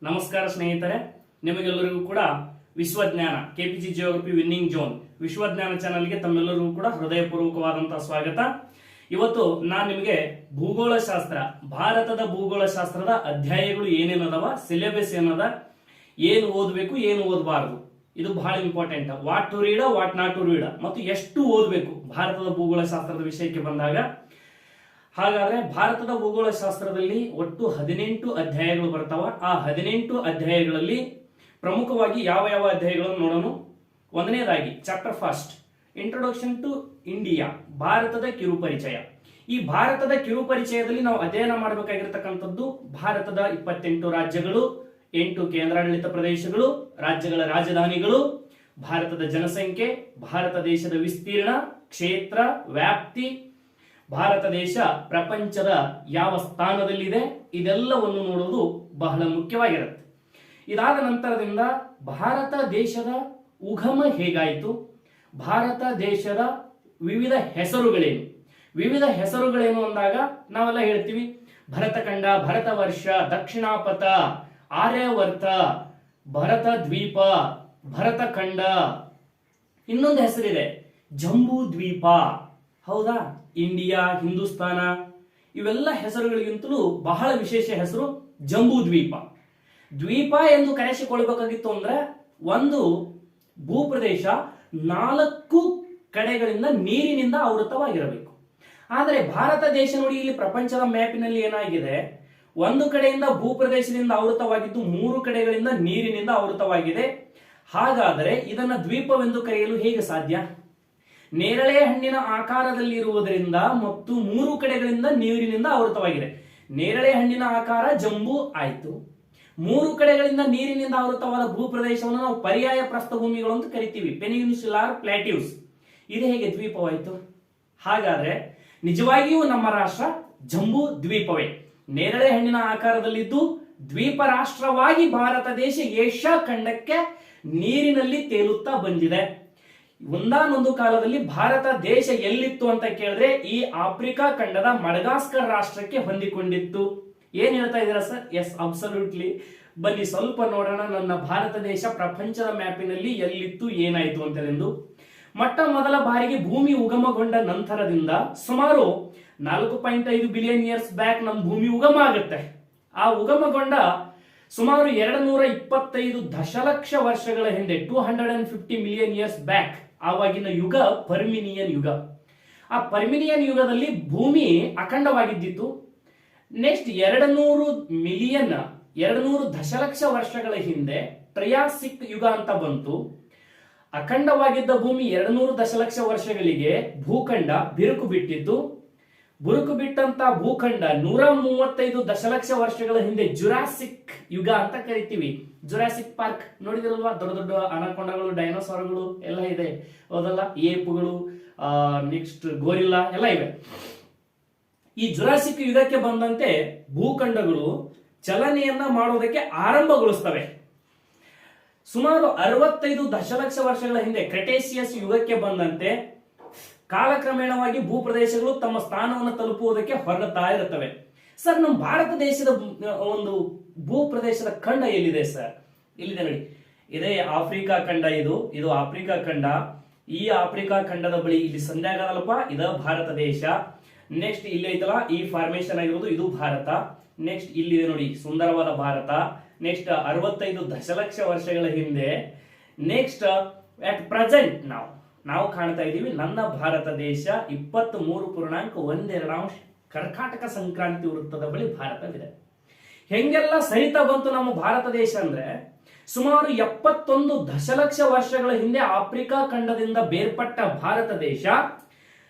ನಮಸ್ಕಾರ ಸ್ನೇಹಿತರೆ, ನಿಮಗೆಲ್ಲರಿಗೂ ಕೂಡ ವಿಶ್ವಜ್ಞಾನ ಕೆಪಿಜಿ ಜಿಯೋಗ್ರಫಿ ವಿನ್ನಿಂಗ್ ಜೋನ್ ವಿಶ್ವಜ್ಞಾನ ಚಾನಲ್ಗೆ ತಮ್ಮೆಲ್ಲರಿಗೂ ಕೂಡ ಹೃದಯಪೂರ್ವಕವಾದಂತಹ ಸ್ವಾಗತ. ಇವತ್ತು ನಾನು ನಿಮಗೆ ಭೂಗೋಳಶಾಸ್ತ್ರ, ಭಾರತದ ಭೂಗೋಳಶಾಸ್ತ್ರದ ಅಧ್ಯಾಯಗಳು ಏನೇನದವ, ಸಿಲೆಬಸ್ ಏನದ, ಏನು ಓದಬೇಕು ಏನು ಓದಬಾರದು, ಇದು ಬಹಳ important. What to read, what not to read, ಮತ್ತು ಎಷ್ಟು ಓದಬೇಕು ಭಾರತದ ಭೂಗೋಳಶಾಸ್ತ್ರದ ವಿಷಯಕ್ಕೆ ಬಂದಾಗ. ಹಾಗಾದ್ರೆ ಭಾರತದ ಭೂಗೋಳಶಾಸ್ತ್ರದಲ್ಲಿ ಒಟ್ಟು 18 ಅಧ್ಯಾಯಗಳು ಬರ್ತಾವ. ಆ 18 ಅಧ್ಯಾಯಗಳಲ್ಲಿ ಪ್ರಮುಖವಾಗಿ ಯಾವ ಯಾವ ಅಧ್ಯಾಯಗಳನ್ನು ನೋಡೋಣ. ಒಂದನೇದಾಗಿ chapter first, introduction to India, ಭಾರತದ ಕಿರುಪರಿಚಯ. ಈ ಭಾರತದ ಕಿರುಪರಿಚಯದಲ್ಲಿ ನಾವು ಅಧ್ಯಯನ ಮಾಡಬೇಕಾಗಿರ್ತಕ್ಕಂಥದ್ದು ಭಾರತದ 28 ರಾಜ್ಯಗಳು, 8 ಕೇಂದ್ರಾಡಳಿತ ಪ್ರದೇಶಗಳು, ರಾಜ್ಯಗಳ ರಾಜಧಾನಿಗಳು, ಭಾರತದ ಜನಸಂಖ್ಯೆ, ಭಾರತ ದೇಶದ ವಿಸ್ತೀರ್ಣ, ಕ್ಷೇತ್ರ, ವ್ಯಾಪ್ತಿ, ಭಾರತ ದೇಶ ಪ್ರಪಂಚದ ಯಾವ ಸ್ಥಾನದಲ್ಲಿದೆ, ಇದೆಲ್ಲವನ್ನು ನೋಡುವುದು ಬಹಳ ಮುಖ್ಯವಾಗಿರುತ್ತೆ. ಇದಾದ ನಂತರದಿಂದ ಭಾರತ ದೇಶದ ಉಗಮ ಹೇಗಾಯಿತು, ಭಾರತ ದೇಶದ ವಿವಿಧ ಹೆಸರುಗಳೇನು, ವಿವಿಧ ಹೆಸರುಗಳೇನು ಅಂದಾಗ ನಾವೆಲ್ಲ ಹೇಳ್ತೀವಿ ಭರತಖಂಡ, ಭರತವರ್ಷ, ದಕ್ಷಿಣಾಪಥ, ಆರ್ಯವರ್ತ, ಭರತ ದ್ವೀಪ, ಭರತಖಂಡ. ಇನ್ನೊಂದು ಹೆಸರಿದೆ ಜಂಬೂ ದ್ವೀಪ, ಹೌದಾ, ಇಂಡಿಯಾ, ಹಿಂದೂಸ್ತಾನ. ಇವೆಲ್ಲ ಹೆಸರುಗಳಿಗಿಂತಲೂ ಬಹಳ ವಿಶೇಷ ಹೆಸರು ಜಂಬೂ ದ್ವೀಪ. ದ್ವೀಪ ಎಂದು ಕರೆಸಿಕೊಳ್ಳಬೇಕಾಗಿತ್ತು ಅಂದ್ರೆ ಒಂದು ಭೂಪ್ರದೇಶ 4 ಕಡೆಗಳಿಂದ ನೀರಿನಿಂದ ಆವೃತವಾಗಿರಬೇಕು. ಆದರೆ ಭಾರತ ದೇಶ ನೋಡಿ, ಇಲ್ಲಿ ಪ್ರಪಂಚದ ಮ್ಯಾಪಿನಲ್ಲಿ ಏನಾಗಿದೆ, ಒಂದು ಕಡೆಯಿಂದ ಭೂಪ್ರದೇಶದಿಂದ ಆವೃತವಾಗಿದ್ದು 3 ಕಡೆಗಳಿಂದ ನೀರಿನಿಂದ ಆವೃತವಾಗಿದೆ. ಹಾಗಾದರೆ ಇದನ್ನ ದ್ವೀಪವೆಂದು ಕರೆಯಲು ಹೇಗೆ ಸಾಧ್ಯ? ನೇರಳೆ ಹಣ್ಣಿನ ಆಕಾರದಲ್ಲಿರುವುದರಿಂದ ಮತ್ತು 3 ಕಡೆಗಳಿಂದ ನೀರಿನಿಂದ ಆವೃತವಾಗಿದೆ. ನೇರಳೆ ಹಣ್ಣಿನ ಆಕಾರ ಜಂಬೂ ಆಯ್ತು. 3 ಕಡೆಗಳಿಂದ ನೀರಿನಿಂದ ಆವೃತವಾದ ಭೂಪ್ರದೇಶವನ್ನು ನಾವು ಪರ್ಯಾಯ ಪ್ರಸ್ಥಭೂಮಿಗಳು ಅಂತ ಕರಿತೀವಿ, ಪೆನಿನ್ಸುಲಾರ್ ಪ್ಲಾಟ್ಯೂಸ್. ಇದು ಹೇಗೆ ದ್ವೀಪವಾಯಿತು? ಹಾಗಾದ್ರೆ ನಿಜವಾಗಿಯೂ ನಮ್ಮ ರಾಷ್ಟ್ರ ಜಂಬೂ ದ್ವೀಪವೇ. ನೇರಳೆ ಹಣ್ಣಿನ ಆಕಾರದಲ್ಲಿದ್ದು ದ್ವೀಪ ರಾಷ್ಟ್ರವಾಗಿ ಭಾರತ ದೇಶ ಏಷ್ಯಾ ಖಂಡಕ್ಕೆ ನೀರಿನಲ್ಲಿ ತೇಲುತ್ತಾ ಬಂದಿದೆ. ಒಂದಾನೊಂದು ಕಾಲದಲ್ಲಿ ಭಾರತ ದೇಶ ಎಲ್ಲಿತ್ತು ಅಂತ ಕೇಳಿದ್ರೆ ಈ ಆಫ್ರಿಕಾ ಖಂಡದ ಮಡಗಾಸ್ಕರ್ ರಾಷ್ಟ್ರಕ್ಕೆ ಹೊಂದಿಕೊಂಡಿತ್ತು. ಏನ್ ಹೇಳ್ತಾ ಇದ್ದೀರಾ ಸರ್? S, absolutely. ಬನ್ನಿ ಸ್ವಲ್ಪ ನೋಡೋಣ ನನ್ನ ಭಾರತ ದೇಶ ಪ್ರಪಂಚದ ಮ್ಯಾಪಿನಲ್ಲಿ ಎಲ್ಲಿತ್ತು, ಏನಾಯ್ತು ಅಂತೇಳೆಂದು. ಮೊಟ್ಟ ಮೊದಲ ಬಾರಿಗೆ ಭೂಮಿ ಉಗಮಗೊಂಡ ನಂತರದಿಂದ ಸುಮಾರು 4.5 ಬಿಲಿಯನ್ ಇಯರ್ಸ್ ಬ್ಯಾಕ್ ನಮ್ಮ ಭೂಮಿ ಉಗಮ ಆಗುತ್ತೆ. ಆ ಉಗಮಗೊಂಡ ಸುಮಾರು 225 ದಶಲಕ್ಷ ವರ್ಷಗಳ ಹಿಂದೆ, 250 ಮಿಲಿಯನ್ ಇಯರ್ಸ್ ಬ್ಯಾಕ್, ಆವಾಗಿನ ಯುಗ ಪರ್ಮಿನಿಯನ್ ಯುಗ. ಆ ಪರ್ಮಿನಿಯನ್ ಯುಗದಲ್ಲಿ ಭೂಮಿ ಅಖಂಡವಾಗಿದ್ದಿತ್ತು. ನೆಕ್ಸ್ಟ್ 200 ದಶಲಕ್ಷ ವರ್ಷಗಳ ಹಿಂದೆ ಟ್ರಯಾಸಿಕ್ ಯುಗ ಅಂತ ಬಂತು. ಅಖಂಡವಾಗಿದ್ದ ಭೂಮಿ 200 ದಶಲಕ್ಷ ವರ್ಷಗಳಿಗೆ ಭೂಖಂಡ ಬಿರುಕು ಬಿಟ್ಟಿತ್ತು. ಬುರುಕು ಬಿಟ್ಟಂತ ಭೂಖಂಡ 135 ದಶಲಕ್ಷ ವರ್ಷಗಳ ಹಿಂದೆ ಜುರಾಸಿಕ್ ಯುಗ ಅಂತ ಕರಿತೀವಿ. ಜುರಾಸಿಕ್ ಪಾರ್ಕ್ ನೋಡಿದಿರಲ್ವಾ? ದೊಡ್ಡ ದೊಡ್ಡ ಅನಕೊಂಡಗಳು, ಡೈನೋಸಾರ್ಗಳು ಎಲ್ಲ ಇದೆ, ಹೌದಲ್ಲ, ಏಪುಗಳು, ನೆಕ್ಸ್ಟ್ ಗೋರಿಲ್ಲಾ ಎಲ್ಲ ಇವೆ. ಈ ಜುರಾಸಿಕ್ ಯುಗಕ್ಕೆ ಬಂದಂತೆ ಭೂಖಂಡಗಳು ಚಲನೆಯನ್ನ ಮಾಡೋದಕ್ಕೆ ಆರಂಭಗೊಳಿಸ್ತವೆ. ಸುಮಾರು 65 ದಶಲಕ್ಷ ವರ್ಷಗಳ ಹಿಂದೆ ಕ್ರೆಟೇಸಿಯಸ್ ಯುಗಕ್ಕೆ ಬಂದಂತೆ ಕಾಲಕ್ರಮೇಣವಾಗಿ ಭೂಪ್ರದೇಶಗಳು ತಮ್ಮ ಸ್ಥಾನವನ್ನು ತಲುಪುವುದಕ್ಕೆ ಹೊರಡ್ತಾ ಇರುತ್ತವೆ. ಸರ್, ನಮ್ಮ ಭಾರತ ದೇಶದ ಒಂದು ಭೂಪ್ರದೇಶದ ಖಂಡ ಎಲ್ಲಿದೆ ಸರ್? ಇಲ್ಲಿದೆ ನೋಡಿ, ಇದೇ ಆಫ್ರಿಕಾ ಖಂಡ. ಇದು ಆಫ್ರಿಕಾ ಖಂಡ. ಈ ಆಫ್ರಿಕಾ ಖಂಡದ ಬಳಿ ಇಲ್ಲಿ ಸಂಧ್ಯ ಆಗದಲ್ಲಪ್ಪ, ಇದು ಭಾರತ ದೇಶ. ನೆಕ್ಸ್ಟ್ ಇಲ್ಲಿ ಐತಲ್ಲ ಈ ಫಾರ್ಮೇಶನ್ ಆಗಿರೋದು, ಇದು ಭಾರತ. ನೆಕ್ಸ್ಟ್ ಇಲ್ಲಿದೆ ನೋಡಿ ಸುಂದರವಾದ ಭಾರತ. ನೆಕ್ಸ್ಟ್ 65 ದಶಲಕ್ಷ ವರ್ಷಗಳ ಹಿಂದೆ. ನೆಕ್ಸ್ಟ್ ಅಟ್ ಪ್ರೆಸೆಂಟ್ ನಾವು ಕಾಣ್ತಾ ಇದೀವಿ ನನ್ನ ಭಾರತ ದೇಶ 23.12 ಕರ್ಕಾಟಕ ಸಂಕ್ರಾಂತಿ ವೃತ್ತದ ಬಳಿ ಭಾರತವಿದೆ. ಹೆಂಗೆಲ್ಲ ಸರಿತಾ ಬಂತು ನಮ್ಮ ಭಾರತ ದೇಶ ಅಂದ್ರೆ, ಸುಮಾರು 71 ದಶಲಕ್ಷ ವರ್ಷಗಳ ಹಿಂದೆ ಆಫ್ರಿಕಾ ಖಂಡದಿಂದ ಬೇರ್ಪಟ್ಟ ಭಾರತ ದೇಶ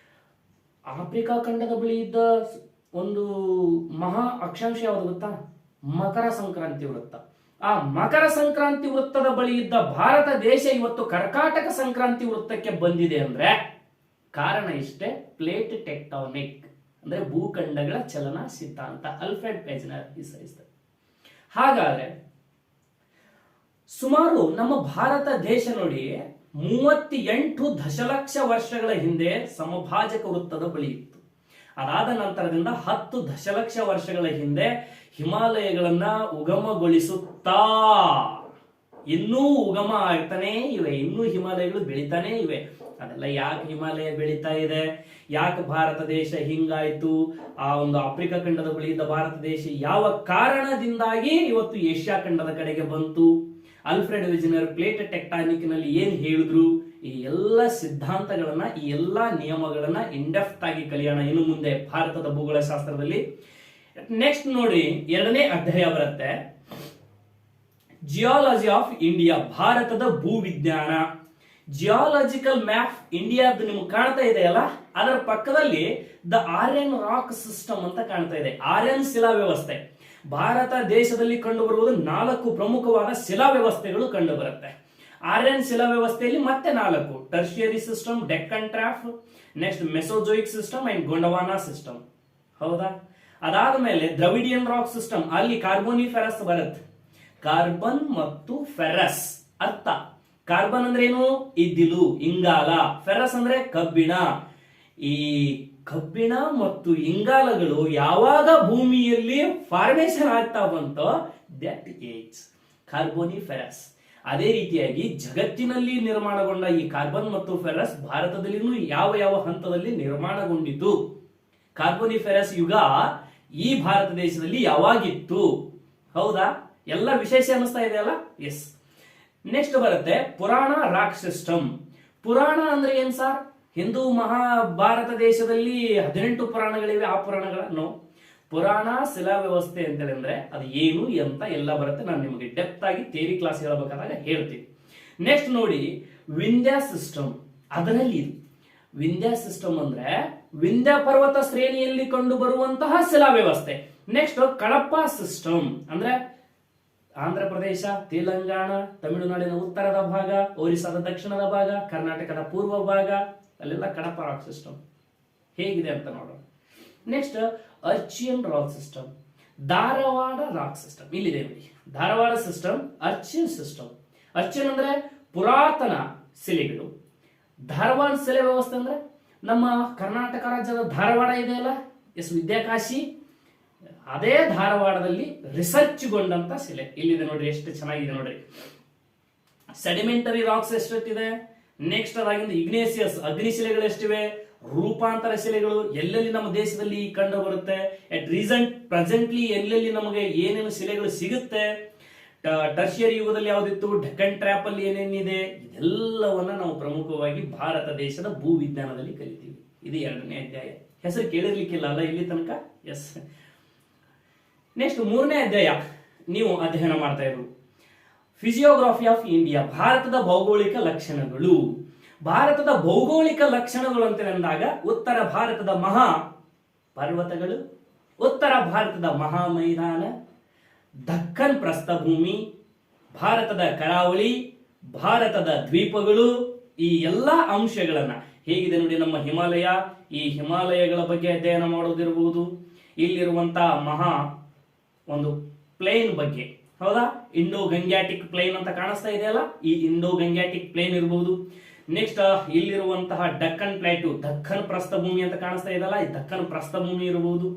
ಆಫ್ರಿಕಾ ಖಂಡದ ಬಳಿ ಇದ್ದ ಒಂದು ಮಹಾ ಅಕ್ಷಾಂಶ ಯಾವುದು ಗೊತ್ತಾ? ಮಕರ ಸಂಕ್ರಾಂತಿ ವೃತ್ತ. ಆ ಮಕರ ಸಂಕ್ರಾಂತಿ ವೃತ್ತದ ಬಳಿ ಇದ್ದ ಭಾರತ ದೇಶ ಇವತ್ತು ಕರ್ಕಾಟಕ ಸಂಕ್ರಾಂತಿ ವೃತ್ತಕ್ಕೆ ಬಂದಿದೆ ಅಂದ್ರೆ ಕಾರಣ ಇಷ್ಟೇ, ಪ್ಲೇಟ್ ಟೆಕ್ಟಾನಿಕ್ ಅಂದ್ರೆ ಭೂಖಂಡಗಳ ಚಲನ ಸಿದ್ಧಾಂತ. ಆಲ್ಫ್ರೆಡ್ ಪೇಜ್ನರ್ ಹೆಸರಿಸಿದ. ಹಾಗಾದ್ರೆ ಸುಮಾರು ನಮ್ಮ ಭಾರತ ದೇಶ ನೋಡಿ 38 ದಶಲಕ್ಷ ವರ್ಷಗಳ ಹಿಂದೆ ಸಮಭಾಜಕ ವೃತ್ತದ ಬಳಿ ಇತ್ತು. ಅದಾದ ನಂತರದಿಂದ 10 ದಶಲಕ್ಷ ವರ್ಷಗಳ ಹಿಂದೆ ಹಿಮಾಲಯಗಳನ್ನ ಉಗಮಗೊಳಿಸುತ್ತಾ ಇನ್ನೂ ಉಗಮ ಆಗ್ತಾನೆ ಇವೆ, ಇನ್ನೂ ಹಿಮಾಲಯಗಳು ಬೆಳಿತಾನೆ ಇವೆ. ಅದೆಲ್ಲ ಯಾಕೆ ಹಿಮಾಲಯ ಬೆಳೀತಾ ಇದೆ, ಯಾಕೆ ಭಾರತ ದೇಶ ಹಿಂಗಾಯ್ತು, ಆ ಒಂದು ಆಫ್ರಿಕಾ ಖಂಡದ ಬಳಿ ಇದ್ದ ಭಾರತ ದೇಶ ಯಾವ ಕಾರಣದಿಂದಾಗಿ ಇವತ್ತು ಏಷ್ಯಾ ಖಂಡದ ಕಡೆಗೆ ಬಂತು, ಅಲ್ಫ್ರೆಡ್ ವಿಜನರ್ ಪ್ಲೇಟ್ ಟೆಕ್ಟಾನಿಕ್ ನಲ್ಲಿ ಏನ್ ಹೇಳಿದ್ರು, ಈ ಎಲ್ಲ ಸಿದ್ಧಾಂತಗಳನ್ನ, ಈ ಎಲ್ಲಾ ನಿಯಮಗಳನ್ನ ಇಂಡೆಫ್ಟ್ ಆಗಿ ಕಲಿಯೋಣ ಇನ್ನು ಮುಂದೆ ಭಾರತದ ಭೂಗೋಳ ಶಾಸ್ತ್ರದಲ್ಲಿ. ನೆಕ್ಸ್ಟ್ ನೋಡಿ, 2ನೇ ಅಧ್ಯಾಯ ಬರುತ್ತೆ, ಜಿಯಾಲಜಿ ಆಫ್ ಇಂಡಿಯಾ, ಭಾರತದ ಭೂವಿಜ್ಞಾನ. ಜಿಯಾಲಜಿಕಲ್ ಮ್ಯಾಪ್ ಇಂಡಿಯಾದ ನಿಮ್ಗೆ ಕಾಣ್ತಾ ಇದೆಯಲ್ಲ, ಅದರ ಪಕ್ಕದಲ್ಲಿ ದ ಆರ್ಯನ್ ರಾಕ್ ಸಿಸ್ಟಮ್ ಅಂತ ಕಾಣ್ತಾ ಇದೆ. ಆರ್ಯನ್ ಶಿಲಾ ವ್ಯವಸ್ಥೆ, ಭಾರತ ದೇಶದಲ್ಲಿ ಕಂಡು ಬರುವುದು 4 ಪ್ರಮುಖವಾದ ಶಿಲಾ ವ್ಯವಸ್ಥೆಗಳು ಕಂಡು ಬರುತ್ತೆ. ಆರ್ಯನ್ ಶಿಲಾ ವ್ಯವಸ್ಥೆಯಲ್ಲಿ ಮತ್ತೆ 4: tertiary system, Deccan trap, next Mesozoic system and Gondwana system. ಹೌದಾ? ಅದಾದ ಮೇಲೆ ದ್ರವಿಡಿಯನ್ ರಾಕ್ ಸಿಸ್ಟಮ್, ಅಲ್ಲಿ ಕಾರ್ಬೋನಿಫೆರಸ್ ಬರುತ್ತೆ. ಕಾರ್ಬನ್ ಮತ್ತು ಫೆರಸ್ ಅರ್ಥ, ಕಾರ್ಬನ್ ಅಂದ್ರೆ ಏನು, ಇದ್ದಿಲು, ಇಂಗಾಲ. ಫೆರಸ್ ಅಂದ್ರೆ ಕಬ್ಬಿಣ. ಈ ಕಬ್ಬಿಣ ಮತ್ತು ಇಂಗಾಲಗಳು ಯಾವಾಗ ಭೂಮಿಯಲ್ಲಿ ಫಾರ್ಮೇಶನ್ ಆಗ್ತಾ ಬಂತೋ ದಟ್ ಈಸ್ ಕಾರ್ಬೋನಿಫೆರಸ್. ಅದೇ ರೀತಿಯಾಗಿ ಜಗತ್ತಿನಲ್ಲಿ ನಿರ್ಮಾಣಗೊಂಡ ಈ ಕಾರ್ಬನ್ ಮತ್ತು ಫೆರಸ್ ಭಾರತದಲ್ಲಿನೂ ಯಾವ ಯಾವ ಹಂತದಲ್ಲಿ ನಿರ್ಮಾಣಗೊಂಡಿತು, ಕಾರ್ಬೋನಿಫೆರಸ್ ಯುಗ ಈ ಭಾರತ ದೇಶದಲ್ಲಿ ಯಾವಾಗಿತ್ತು. ಹೌದಾ? ಎಲ್ಲ ವಿಶೇಷ ಅನಿಸ್ತಾ ಇದೆಯಲ್ಲ? ಎಸ್. ನೆಕ್ಸ್ಟ್ ಬರುತ್ತೆ ಪುರಾಣ ರಾಕ್ ಸಿಸ್ಟಮ್. ಪುರಾಣ ಅಂದ್ರೆ ಏನ್ ಸರ್? ಹಿಂದೂ ಮಹಾಭಾರತ ದೇಶದಲ್ಲಿ 18 ಪುರಾಣಗಳಿವೆ. ಆ ಪುರಾಣಗಳನ್ನು ಪುರಾಣ ಶಿಲಾ ವ್ಯವಸ್ಥೆ ಅಂತ ಹೇಳಿದ್ರೆ ಅದು ಏನು ಅಂತ ಎಲ್ಲ ಬರುತ್ತೆ. ನಾನು ನಿಮಗೆ ಡೆಪ್ತ್ ಆಗಿ ಥಿಯರಿ ಕ್ಲಾಸ್ ಹೇಳಬೇಕಾದಾಗ ಹೇಳ್ತೀನಿ. ನೆಕ್ಸ್ಟ್ ನೋಡಿ ವಿಂಧ್ಯ ಸಿಸ್ಟಮ್. ಅದರಲ್ಲಿ ಇದು ವಿಂಧ್ಯ ಸಿಸ್ಟಮ್ ಅಂದ್ರೆ ವಿಂಧ್ಯ ಪರ್ವತ ಶ್ರೇಣಿಯಲ್ಲಿ ಕಂಡು ಬರುವಂತಹ ಶಿಲಾ ವ್ಯವಸ್ಥೆ. ನೆಕ್ಸ್ಟ್ ಕಳಪ್ಪ ಸಿಸ್ಟಮ್ ಅಂದ್ರೆ ಆಂಧ್ರ ಪ್ರದೇಶ, ತೆಲಂಗಾಣ, ತಮಿಳುನಾಡಿನ ಉತ್ತರದ ಭಾಗ, ಒರಿಸ್ಸಾದ ದಕ್ಷಿಣದ ಭಾಗ, ಕರ್ನಾಟಕದ ಪೂರ್ವ ಭಾಗ, ಅಲ್ಲೆಲ್ಲ ಕಡಪ ರಾಕ್ ಸಿಸ್ಟಮ್ ಹೇಗಿದೆ ಅಂತ ನೋಡೋಣ. Next Archean rock system, Dharwad rock system. ಇಲ್ಲಿದೆ ನೋಡಿ, Dharwad system, Archean system. Archean ಅಂದ್ರೆ ಪುರಾತನ ಶಿಲೆಗಳು, ಧಾರವಾಡ ಶಿಲೆ ವ್ಯವಸ್ಥೆ ಅಂದ್ರೆ ನಮ್ಮ ಕರ್ನಾಟಕ ರಾಜ್ಯದ ಧಾರವಾಡ ಇದೆಯಲ್ಲ, ಎಸ್ ವಿದ್ಯಾಕಾಶಿ, ಅದೇ ಧಾರವಾಡದಲ್ಲಿ ರಿಸರ್ಚ್ಗೊಂಡಂತ ಶಿಲೆ ಇಲ್ಲಿದೆ ನೋಡ್ರಿ. ಎಷ್ಟು ಚೆನ್ನಾಗಿದೆ ನೋಡ್ರಿ. ಸೆಡಿಮೆಂಟರಿ ರಾಕ್ಸ್ ಎಷ್ಟಿದೆ. ನೆಕ್ಸ್ಟ್ ಅದಾಗಿಂದ ಇಗ್ನೇಸಿಯಸ್ ಅಗ್ನಿಶಿಲೆಗಳು ಎಷ್ಟಿವೆ, ರೂಪಾಂತರ ಶಿಲೆಗಳು ಎಲ್ಲೆಲ್ಲಿ ನಮ್ಮ ದೇಶದಲ್ಲಿ ಕಂಡು ಬರುತ್ತೆ, ಎಟ್ ಪ್ರೆಸೆಂಟ್ಲಿ ಎಲ್ಲೆಲ್ಲಿ ನಮಗೆ ಏನೇನು ಶಿಲೆಗಳು ಸಿಗುತ್ತೆ, ಟರ್ಷಿಯರಿ ಯುಗದಲ್ಲಿ ಯಾವ್ದಿತ್ತು, ಡೆಕ್ಕನ್ ಟ್ರ್ಯಾಪ್ ಅಲ್ಲಿ ಏನೇನಿದೆ, ಇದೆಲ್ಲವನ್ನ ನಾವು ಪ್ರಮುಖವಾಗಿ ಭಾರತ ದೇಶದ ಭೂ ವಿಜ್ಞಾನದಲ್ಲಿ ಕಲಿತೀವಿ. ಇದು 2ನೇ ಅಧ್ಯಾಯ. ಹೆಸರು ಕೇಳಿರ್ಲಿಕ್ಕಿಲ್ಲ ಅಲ್ಲ ಇಲ್ಲಿ ತನಕ? ಎಸ್. ನೆಕ್ಸ್ಟ್ 3ನೇ ಅಧ್ಯಾಯ ನೀವು ಅಧ್ಯಯನ ಮಾಡ್ತಾ ಇರು, ಫಿಸಿಯೋಗ್ರಫಿ ಆಫ್ ಇಂಡಿಯಾ, ಭಾರತದ ಭೌಗೋಳಿಕ ಲಕ್ಷಣಗಳು. ಭಾರತದ ಭೌಗೋಳಿಕ ಲಕ್ಷಣಗಳು ಅಂತ ಅಂದಾಗ ಉತ್ತರ ಭಾರತದ ಮಹಾ ಪರ್ವತಗಳು, ಉತ್ತರ ಭಾರತದ ಮಹಾ ಮೈದಾನ, ದಕ್ಕನ್ ಪ್ರಸ್ಥಭೂಮಿ, ಭಾರತದ ಕರಾವಳಿ, ಭಾರತದ ದ್ವೀಪಗಳು, ಈ ಎಲ್ಲಾ ಅಂಶಗಳನ್ನ ಹೇಗಿದೆ ನೋಡಿ ನಮ್ಮ ಹಿಮಾಲಯ, ಈ ಹಿಮಾಲಯಗಳ ಬಗ್ಗೆ ಅಧ್ಯಯನ ಮಾಡೋದಿರಬಹುದು. ಇಲ್ಲಿರುವಂತಹ ಮಹಾ ಒಂದು ಪ್ಲೇನ್ ಬಗ್ಗೆ, ಹೌದಾ, ಇಂಡೋ ಗಂಗ್ಯಾಟಿಕ್ ಪ್ಲೇನ್ ಅಂತ ಕಾಣಿಸ್ತಾ ಇದೆಯಲ್ಲ, ಈ ಇಂಡೋ ಗಂಗ್ಯಾಟಿಕ್ ಪ್ಲೇನ್ ಇರಬಹುದು. ನೆಕ್ಸ್ಟ್ ಇಲ್ಲಿರುವಂತಹ ಡಕ್ಕನ್ ಪ್ಲೇಟು, ದಕ್ಕನ್ ಪ್ರಸ್ಥಭೂಮಿ ಅಂತ ಕಾಣಿಸ್ತಾ ಇದೆಯಲ್ಲ, ಈ ದಕ್ಕನ್ ಪ್ರಸ್ಥಭೂಮಿ ಇರಬಹುದು.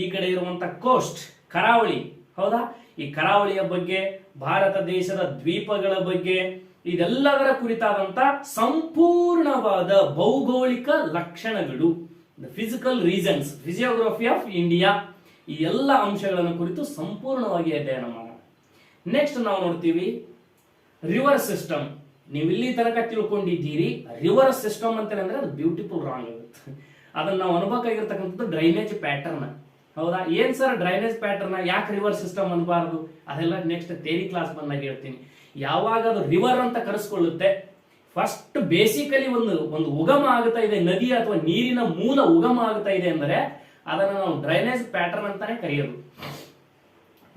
ಈ ಕಡೆ ಇರುವಂತಹ ಕೋಸ್ಟ್ ಕರಾವಳಿ, ಹೌದಾ, ಈ ಕರಾವಳಿಯ ಬಗ್ಗೆ, ಭಾರತ ದೇಶದ ದ್ವೀಪಗಳ ಬಗ್ಗೆ, ಇದೆಲ್ಲದರ ಕುರಿತಾದಂತ ಸಂಪೂರ್ಣವಾದ ಭೌಗೋಳಿಕ ಲಕ್ಷಣಗಳು, ಫಿಸಿಕಲ್ ರೀಸನ್ಸ್, ಫಿಸಿಯೋಗ್ರಫಿ ಆಫ್ ಇಂಡಿಯಾ, ಈ ಎಲ್ಲ ಅಂಶಗಳನ್ನು ಕುರಿತು ಸಂಪೂರ್ಣವಾಗಿ ಅಧ್ಯಯನ ಮಾಡೋಣ. ನೆಕ್ಸ್ಟ್ ನಾವು ನೋಡ್ತೀವಿ ರಿವರ್ ಸಿಸ್ಟಮ್. ನೀವು ಇಲ್ಲಿ ತನಕ ತಿಳ್ಕೊಂಡಿದ್ದೀರಿ ರಿವರ್ ಸಿಸ್ಟಮ್ ಅಂತ ಅಂದ್ರೆ ಅದು ಬ್ಯೂಟಿಫುಲ್ ರಾಂಗ್ ಆಗುತ್ತೆ. ಅದನ್ನ ನಾವು ಅನ್ಬೇಕಾಗಿರ್ತಕ್ಕಂಥದ್ದು ಡ್ರೈನೇಜ್ ಪ್ಯಾಟರ್ನ್. ಹೌದಾ? ಏನ್ ಸರ್ ಡ್ರೈನೇಜ್ ಪ್ಯಾಟರ್ನ್, ಯಾಕೆ ರಿವರ್ ಸಿಸ್ಟಮ್ ಅನ್ಬಾರ್ದು? ಅದೆಲ್ಲ ನೆಕ್ಸ್ಟ್ ಥಿಯರಿ ಕ್ಲಾಸ್ ಬಂದಾಗ ಹೇಳ್ತೀನಿ. ಯಾವಾಗ ಅದು ರಿವರ್ ಅಂತ ಕರೆಸ್ಕೊಳ್ಳುತ್ತೆ, ಫಸ್ಟ್ ಬೇಸಿಕಲಿ ಒಂದು ಉಗಮ ಆಗುತ್ತಾ ಇದೆ, ನದಿ ಅಥವಾ ನೀರಿನ ಮೂಲ ಉಗಮ ಆಗುತ್ತಾ ಇದೆ ಅಂದ್ರೆ ಅದನ್ನ ನಾವು ಡ್ರೈನೇಜ್ ಪ್ಯಾಟರ್ನ್ ಅಂತಾನೆ ಕರೆಯೋದು.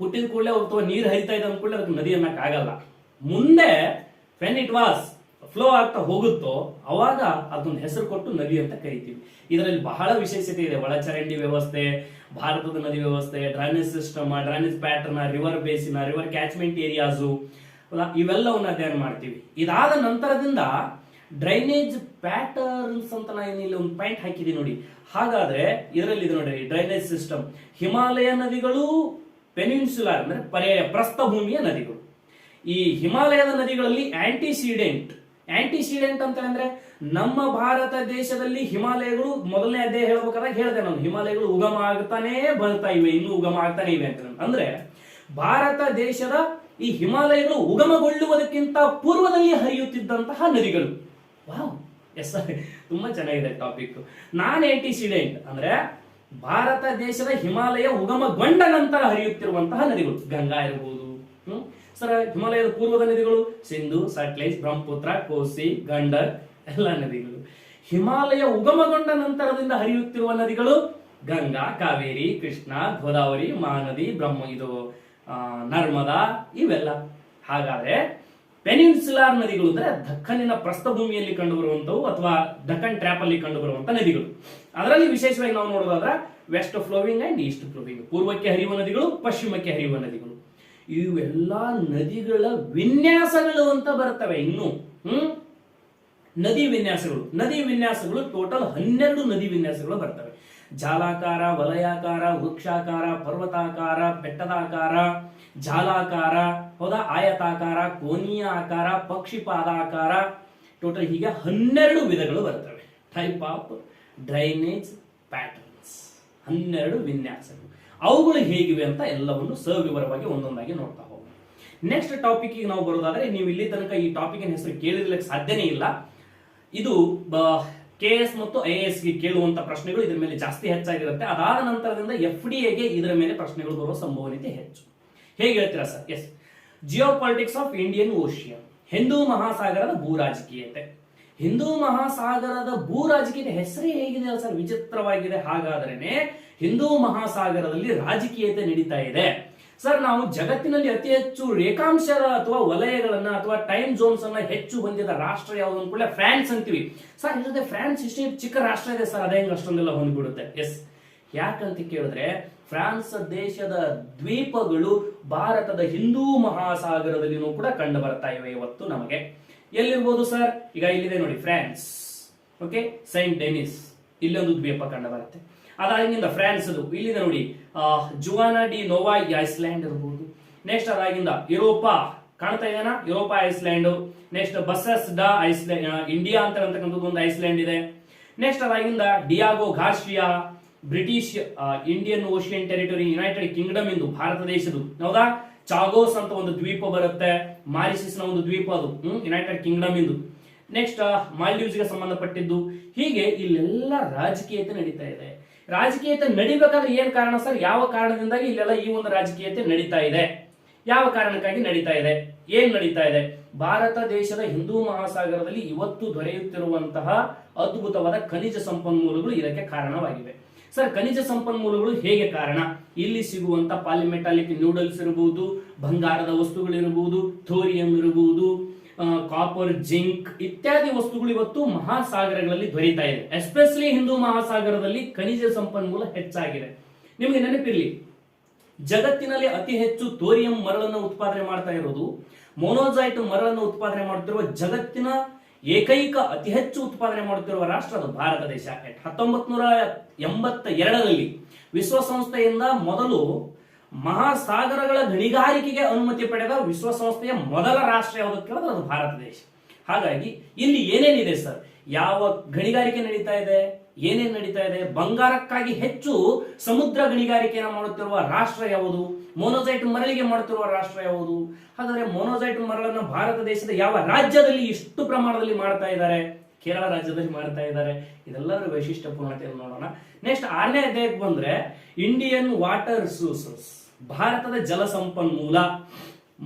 ಹುಟ್ಟಿದ ಕೂಡಲೇ ಅಥವಾ ನೀರು ಹರಿತಾ ಇದೆ ಅಂದ ಕೂಡಲೇ ಅದಕ್ಕೆ ನದಿ ಅನ್ನಕ್ ಆಗಲ್ಲ. ಮುಂದೆ ವೆನ್ ಇಟ್ ವಾಸ್ ಫ್ಲೋ ಆಗ್ತಾ ಹೋಗುತ್ತೋ ಅವಾಗ ಅದೊಂದು ಹೆಸರು ಕೊಟ್ಟು ನದಿ ಅಂತ ಕರಿತೀವಿ. ಇದರಲ್ಲಿ ಬಹಳ ವಿಶೇಷತೆ ಇದೆ. ಒಳಚರಂಡಿ ವ್ಯವಸ್ಥೆ, ಭಾರತದ ನದಿ ವ್ಯವಸ್ಥೆ, drainage system, drainage pattern, river basin, river catchment areas, ಇವೆಲ್ಲವನ್ನ ಅಧ್ಯಯನ ಮಾಡ್ತೀವಿ. ಇದಾದ ನಂತರದಿಂದ ಡ್ರೈನೇಜ್ ಪ್ಯಾಟರ್ನ್ಸ್ ಅಂತ ನಾನು ಇಲ್ಲಿ ಒಂದು ಪಾಯಿಂಟ್ ಹಾಕಿದ್ದೀನಿ ನೋಡಿ. ಹಾಗಾದ್ರೆ ಇದರಲ್ಲಿ ಇದೆ ನೋಡಿ ಡ್ರೈನೇಜ್ ಸಿಸ್ಟಮ್. ಹಿಮಾಲಯ ನದಿಗಳು ಪೆನಿನ್ಸುಲಾರ್ ಅಂದ್ರೆ ಪರ್ಯಾಯ ಪ್ರಸ್ಥಭೂಮಿಯ ನದಿಗಳು. ಈ ಹಿಮಾಲಯದ ನದಿಗಳಲ್ಲಿ ಆಂಟಿಸಿಡೆಂಟ್ ಅಂತ ಅಂದ್ರೆ ನಮ್ಮ ಭಾರತ ದೇಶದಲ್ಲಿ ಹಿಮಾಲಯಗಳು ಮೊದಲನೇ ಅಧ್ಯಾಯ ಹೇಳ್ಬೇಕಾದಾಗ ಹೇಳಿದೆ ನಾನು, ಹಿಮಾಲಯಗಳು ಉಗಮ ಆಗ್ತಾನೆ ಬರ್ತಾ ಇವೆ, ಇನ್ನೂ ಉಗಮ ಆಗ್ತಾನೆ ಇವೆ ಅಂತ. ಅಂದ್ರೆ ಭಾರತ ದೇಶದ ಈ ಹಿಮಾಲಯಗಳು ಉಗಮಗೊಳ್ಳುವುದಕ್ಕಿಂತ ಪೂರ್ವದಲ್ಲಿ ಹರಿಯುತ್ತಿದ್ದಂತಹ ನದಿಗಳು. ವಾವ್, ಎಸ್, ತುಂಬಾ ಚೆನ್ನಾಗಿದೆ ಟಾಪಿಕ್. ಆಂಟಿಸಿಡೆಂಟ್ ಅಂದ್ರೆ ಭಾರತ ದೇಶದ ಹಿಮಾಲಯ ಉಗಮಗೊಂಡ ನಂತರ ಹರಿಯುತ್ತಿರುವಂತಹ ನದಿಗಳು. ಗಂಗಾ ಇರಬಹುದು, ಸರ್ ಹಿಮಾಲಯದ ಪೂರ್ವದ ನದಿಗಳು ಸಿಂಧು, ಸಟ್ಲೇಜ್, ಬ್ರಹ್ಮಪುತ್ರ, ಕೋಸಿ, ಗಂಡಕ್ ಎಲ್ಲ ನದಿಗಳು. ಹಿಮಾಲಯ ಉಗಮಗೊಂಡ ನಂತರದಿಂದ ಹರಿಯುತ್ತಿರುವ ನದಿಗಳು ಗಂಗಾ, ಕಾವೇರಿ, ಕೃಷ್ಣ, ಗೋದಾವರಿ, ಮಹಾನದಿ, ನರ್ಮದಾ, ಇವೆಲ್ಲ. ಹಾಗಾದ್ರೆ ಪೆನಿನ್ಸುಲಾರ್ ನದಿಗಳು ಅಂದ್ರೆ ದಕ್ಕನಿನ ಪ್ರಸ್ಥಭೂಮಿಯಲ್ಲಿ ಕಂಡುಬರುವಂತವು ಅಥವಾ ದಕ್ಕನ್ ಟ್ರ್ಯಾಪ್ ಅಲ್ಲಿ ಕಂಡುಬರುವಂತಹ ನದಿಗಳು. ಅದರಲ್ಲಿ ವಿಶೇಷವಾಗಿ ನಾವು ನೋಡೋದಾದ್ರೆ west flowing and east flowing, ಪೂರ್ವಕ್ಕೆ ಹರಿಯುವ ನದಿಗಳು, ಪಶ್ಚಿಮಕ್ಕೆ ಹರಿಯುವ ನದಿಗಳು. ಇವೆಲ್ಲ ನದಿಗಳ ವಿನ್ಯಾಸಗಳು ಅಂತ ಬರ್ತವೆ. ಇನ್ನು ನದಿ ವಿನ್ಯಾಸಗಳು ಟೋಟಲ್ 12 ನದಿ ವಿನ್ಯಾಸಗಳು ಬರ್ತವೆ. ಜಾಲಾಕಾರ, ವಲಯಾಕಾರ, ವೃಕ್ಷಾಕಾರ, ಪರ್ವತಾಕಾರ, ಬೆಟ್ಟದಾಕಾರ, ಜಾಲಾಕಾರ, ಹೌದಾ, ಆಯತಾಕಾರ, ಕೋನೀಯ ಆಕಾರ, ಪಕ್ಷಿಪಾದಾಕಾರ, ಟೋಟಲ್ ಹೀಗೆ 12 ವಿಧಗಳು ಬರ್ತವೆ. ಟೈಪ್ ಆಫ್ ಡ್ರೈನೇಜ್ ಪ್ಯಾಟರ್ನ್ಸ್, 12 ವಿನ್ಯಾಸಗಳು. ಅವುಗಳು ಹೇಗಿವೆ ಅಂತ ಎಲ್ಲವನ್ನು ಸವಿವರವಾಗಿ ಒಂದೊಂದಾಗಿ ನೋಡ್ತಾ ಹೋಗೋಣ. ನೆಕ್ಸ್ಟ್ ಟಾಪಿಕ್ ನಾವು ಬರೋದಾದ್ರೆ, ನೀವು ಇಲ್ಲಿ ತನಕ ಈ ಟಾಪಿಕ್ ಹೆಸರು ಕೇಳಿರ್ಲಿಕ್ಕೆ ಸಾಧ್ಯನೇ ಇಲ್ಲ. ಇದು KS ಮತ್ತು IAS ಗೆ ಕೇಳುವಂತ ಪ್ರಶ್ನೆಗಳು ಇದರ ಮೇಲೆ ಜಾಸ್ತಿ ಹೆಚ್ಚಾಗಿರುತ್ತೆ. ಅದಾದ ನಂತರದಿಂದ FDA ಗೆ ಇದರ ಮೇಲೆ ಪ್ರಶ್ನೆಗಳು ಬರುವ ಸಂಭವನೀಯತೆ ಹೆಚ್ಚು. ಹೇಗೆ ಹೇಳ್ತೀರಾ sir? Yes, geopolitics of Indian Ocean, ಹಿಂದೂ ಮಹಾಸಾಗರದ ಭೂರಾಜಕೀಯತೆ. ಹಿಂದೂ ಮಹಾಸಾಗರದ ಭೂರಾಜಕೀಯತೆ ಹೆಸರೇ ಹೇಗಿದೆ ಸರ್, ವಿಚಿತ್ರವಾಗಿದೆ. ಹಾಗಾದ್ರೇನೆ ಹಿಂದೂ ಮಹಾಸಾಗರದಲ್ಲಿ ರಾಜಕೀಯತೆ ನಡೀತಾ ಇದೆ ಸರ್. ನಾವು ಜಗತ್ತಿನಲ್ಲಿ ಅತಿ ಹೆಚ್ಚು ರೇಖಾಂಶದ ಅಥವಾ ವಲಯಗಳನ್ನ ಅಥವಾ ಟೈಮ್ ಝೋನ್ಸ್ ಅನ್ನ ಹೆಚ್ಚು ಹೊಂದಿದ ರಾಷ್ಟ್ರ ಯಾವುದು ಅಂದ್ಕೊಳ್ಳೆ ಫ್ರಾನ್ಸ್ ಅಂತೀವಿ ಸರ್. ಇಲ್ಲದೆ ಫ್ರಾನ್ಸ್ ಇಷ್ಟೇ ಚಿಕ್ಕ ರಾಷ್ಟ್ರ ಇದೆ ಸರ್, ಅದೇ ಅಷ್ಟೊಂದೆಲ್ಲ ಹೊಂದ್ಬಿಡುತ್ತೆ. ಎಸ್, ಯಾಕಂತ ಕೇಳಿದ್ರೆ ಫ್ರಾನ್ಸ್ ದೇಶದ ದ್ವೀಪಗಳು ಭಾರತದ ಹಿಂದೂ ಮಹಾಸಾಗರದಲ್ಲಿನೂ ಕೂಡ ಕಂಡು ಬರ್ತಾ ಇವೆ ಇವತ್ತು ನಮಗೆ. ಎಲ್ಲಿರ್ಬೋದು ಸರ್? ಈಗ ಇಲ್ಲಿದೆ ನೋಡಿ ಫ್ರಾನ್ಸ್, ಓಕೆ, ಸೈಂಟ್ ಡೆನಿಸ್, ಇಲ್ಲೊಂದು ದ್ವೀಪ ಕಂಡು ಬರುತ್ತೆ. ಅದಾಗಿಂದ ಫ್ರಾನ್ಸ್ ಇಲ್ಲಿದೆ ನೋಡಿ, ಜುವಾನಾ ಡಿ ನೋವಾ ಐಸ್ಲ್ಯಾಂಡ್ ಇರಬಹುದು. ನೆಕ್ಸ್ಟ್ ಅದಾಗಿಂದ ಯುರೋಪಾ ಕಾಣ್ತಾ ಇದೆನಾ, Europa island. Next Bassas da island, India ಅಂತ ಅಂತಕ್ಕಂಥದ್ದು ಒಂದು ಐಸ್ಲ್ಯಾಂಡ್ ಇದೆ. ನೆಕ್ಸ್ಟ್ ಅದಾಗಿಂದ Diego Garcia, British Indian Ocean territory, United Kingdom ಇಂದು ಭಾರತ ದೇಶದ್ದು, ಹೌದಾ. ಚಾಗೋಸ್ ಅಂತ ಒಂದು ದ್ವೀಪ ಬರುತ್ತೆ, ಮಾರಿಷಸ್ ನ ಒಂದು ದ್ವೀಪ, ಅದು ಯುನೈಟೆಡ್ ಕಿಂಗ್ಡಮ್ ಇಂದು. ನೆಕ್ಸ್ಟ್ ಮಾಲ್ಡೀವ್ಸ್ ಗೆ ಸಂಬಂಧಪಟ್ಟಿದ್ದು. ಹೀಗೆ ಇಲ್ಲೆಲ್ಲ ರಾಜಕೀಯತೆ ನಡೀತಾ ಇದೆ. ರಾಜಕೀಯತೆ ನಡಿಬೇಕಾದ್ರೆ ಏನ್ ಕಾರಣ ಸರ್? ಯಾವ ಕಾರಣದಿಂದಾಗಿ ಇಲ್ಲೆಲ್ಲ ಈ ಒಂದು ರಾಜಕೀಯತೆ ನಡೀತಾ ಇದೆ? ಯಾವ ಕಾರಣಕ್ಕಾಗಿ ನಡೀತಾ ಇದೆ? ಏನ್ ನಡೀತಾ ಇದೆ? ಭಾರತ ದೇಶದ ಹಿಂದೂ ಮಹಾಸಾಗರದಲ್ಲಿ ಇವತ್ತು ದೊರೆಯುತ್ತಿರುವಂತಹ ಅದ್ಭುತವಾದ ಖನಿಜ ಸಂಪನ್ಮೂಲಗಳು ಇದಕ್ಕೆ ಕಾರಣವಾಗಿವೆ ಸರ್. ಖನಿಜ ಸಂಪನ್ಮೂಲಗಳು ಹೇಗೆ ಕಾರಣ? ಇಲ್ಲಿ ಸಿಗುವಂತ ಪಾಲಿಮೆಟಾಲಿಕ್ ನ್ಯೂಡಲ್ಸ್ ಇರಬಹುದು, ಬಂಗಾರದ ವಸ್ತುಗಳಿರಬಹುದು, ಥೋರಿಯಂ ಇರಬಹುದು, ಕಾಪರ್, ಜಿಂಕ್ ಇತ್ಯಾದಿ ವಸ್ತುಗಳು ಇವತ್ತು ಮಹಾಸಾಗರಗಳಲ್ಲಿ ದೊರೆಯುತ್ತಾ ಇದೆ. ಎಸ್ಪೆಷಲಿ ಹಿಂದೂ ಮಹಾಸಾಗರದಲ್ಲಿ ಖನಿಜ ಸಂಪನ್ಮೂಲ ಹೆಚ್ಚಾಗಿದೆ. ನಿಮಗೆ ನೆನಪಿರಲಿ, ಜಗತ್ತಿನಲ್ಲಿ ಅತಿ ಹೆಚ್ಚು ಥೋರಿಯಂ ಮರಳನ್ನು ಉತ್ಪಾದನೆ ಮಾಡ್ತಾ ಇರೋದು, ಮೊನೋಜೈಟ್ ಮರಳನ್ನು ಉತ್ಪಾದನೆ ಮಾಡುತ್ತಿರುವ ಜಗತ್ತಿನ ಏಕೈಕ ಅತಿ ಹೆಚ್ಚು ಉತ್ಪಾದನೆ ಮಾಡುತ್ತಿರುವ ರಾಷ್ಟ್ರ ಅದು ಭಾರತ ದೇಶ. 1982ರಲ್ಲಿ ವಿಶ್ವಸಂಸ್ಥೆಯಿಂದ ಮೊದಲು ಮಹಾಸಾಗರಗಳ ಗಣಿಗಾರಿಕೆಗೆ ಅನುಮತಿ ಪಡೆದ ವಿಶ್ವಸಂಸ್ಥೆಯ ಮೊದಲ ರಾಷ್ಟ್ರ ಯಾವುದು ಕೇಳಿದ್ರೆ ಅದು ಭಾರತ ದೇಶ. ಹಾಗಾಗಿ ಇಲ್ಲಿ ಏನೇನಿದೆ ಸರ್? ಯಾವ ಗಣಿಗಾರಿಕೆ ನಡೀತಾ ಇದೆ, ಏನೇನು ನಡೀತಾ ಇದೆ? ಬಂಗಾರಕ್ಕಾಗಿ ಹೆಚ್ಚು ಸಮುದ್ರ ಗಣಿಗಾರಿಕೆಯನ್ನು ಮಾಡುತ್ತಿರುವ ರಾಷ್ಟ್ರ ಯಾವುದು? ಮೊನೋಜೈಟ್ ಮರಳಿಗೆ ಮಾಡುತ್ತಿರುವ ರಾಷ್ಟ್ರ ಯಾವುದು? ಹಾಗಾದ್ರೆ ಮೊನೋಜೈಟ್ ಮರಳನ್ನು ಭಾರತ ದೇಶದ ಯಾವ ರಾಜ್ಯದಲ್ಲಿ ಇಷ್ಟು ಪ್ರಮಾಣದಲ್ಲಿ ಮಾಡ್ತಾ ಇದ್ದಾರೆ? ಕೇರಳ ರಾಜ್ಯದಲ್ಲಿ ಮಾಡ್ತಾ ಇದ್ದಾರೆ. ಇದೆಲ್ಲದರ ವೈಶಿಷ್ಟ್ಯಪೂರ್ಣತೆಯನ್ನು ನೋಡೋಣ. ನೆಕ್ಸ್ಟ್ 6ನೇ ಅಧ್ಯಾಯಕ್ಕೆ ಬಂದ್ರೆ ಇಂಡಿಯನ್ ವಾಟರ್ ರಿಸೋರ್ಸಸ್, ಭಾರತದ ಜಲ ಸಂಪನ್ಮೂಲ.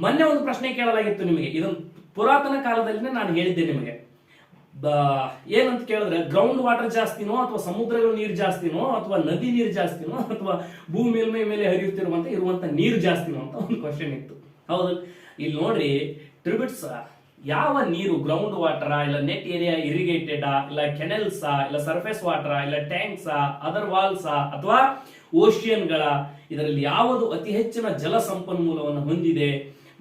ಮೊನ್ನೆ ಒಂದು ಪ್ರಶ್ನೆ ಕೇಳಲಾಗಿತ್ತು ನಿಮಗೆ, ಇದನ್ನು ಪುರಾತನ ಕಾಲದಲ್ಲಿ ನಾನು ಹೇಳಿದ್ದೆ ನಿಮಗೆ. ಏನಂತ ಕೇಳಿದ್ರೆ ಗ್ರೌಂಡ್ ವಾಟರ್ ಜಾಸ್ತಿನೋ ಅಥವಾ ಸಮುದ್ರಗಳ ನೀರು ಜಾಸ್ತಿನೋ ಅಥವಾ ನದಿ ನೀರು ಜಾಸ್ತಿನೋ ಅಥವಾ ಭೂಮಿ ಮೇಲ್ಮೈ ಮೇಲೆ ಇರುವಂತ ನೀರು ಜಾಸ್ತಿನೋ ಅಂತ ಒಂದು ಕ್ವಶನ್ ಇತ್ತು. ಹೌದು, ಇಲ್ಲಿ ನೋಡ್ರಿ, ಟ್ರಿಬ್ಯೂಟ್ಸ್ ಯಾವ ನೀರು, ಗ್ರೌಂಡ್ ವಾಟರ್ ಇಲ್ಲ ನೆಟ್ ಏರಿಯಾ ಇರಿಗೇಟೆಡ್ ಇಲ್ಲ ಕೆನೆಲ್ಸ್ ಇಲ್ಲ ಸರ್ಫೇಸ್ ವಾಟರ್ ಇಲ್ಲ ಟ್ಯಾಂಕ್ಸ್ ಅದರ್ ವಾಲ್ಸ್ ಅಥವಾ ಓಷಿಯನ್ಗಳ, ಇದರಲ್ಲಿ ಯಾವುದು ಅತಿ ಹೆಚ್ಚಿನ ಜಲ ಸಂಪನ್ಮೂಲವನ್ನು ಹೊಂದಿದೆ?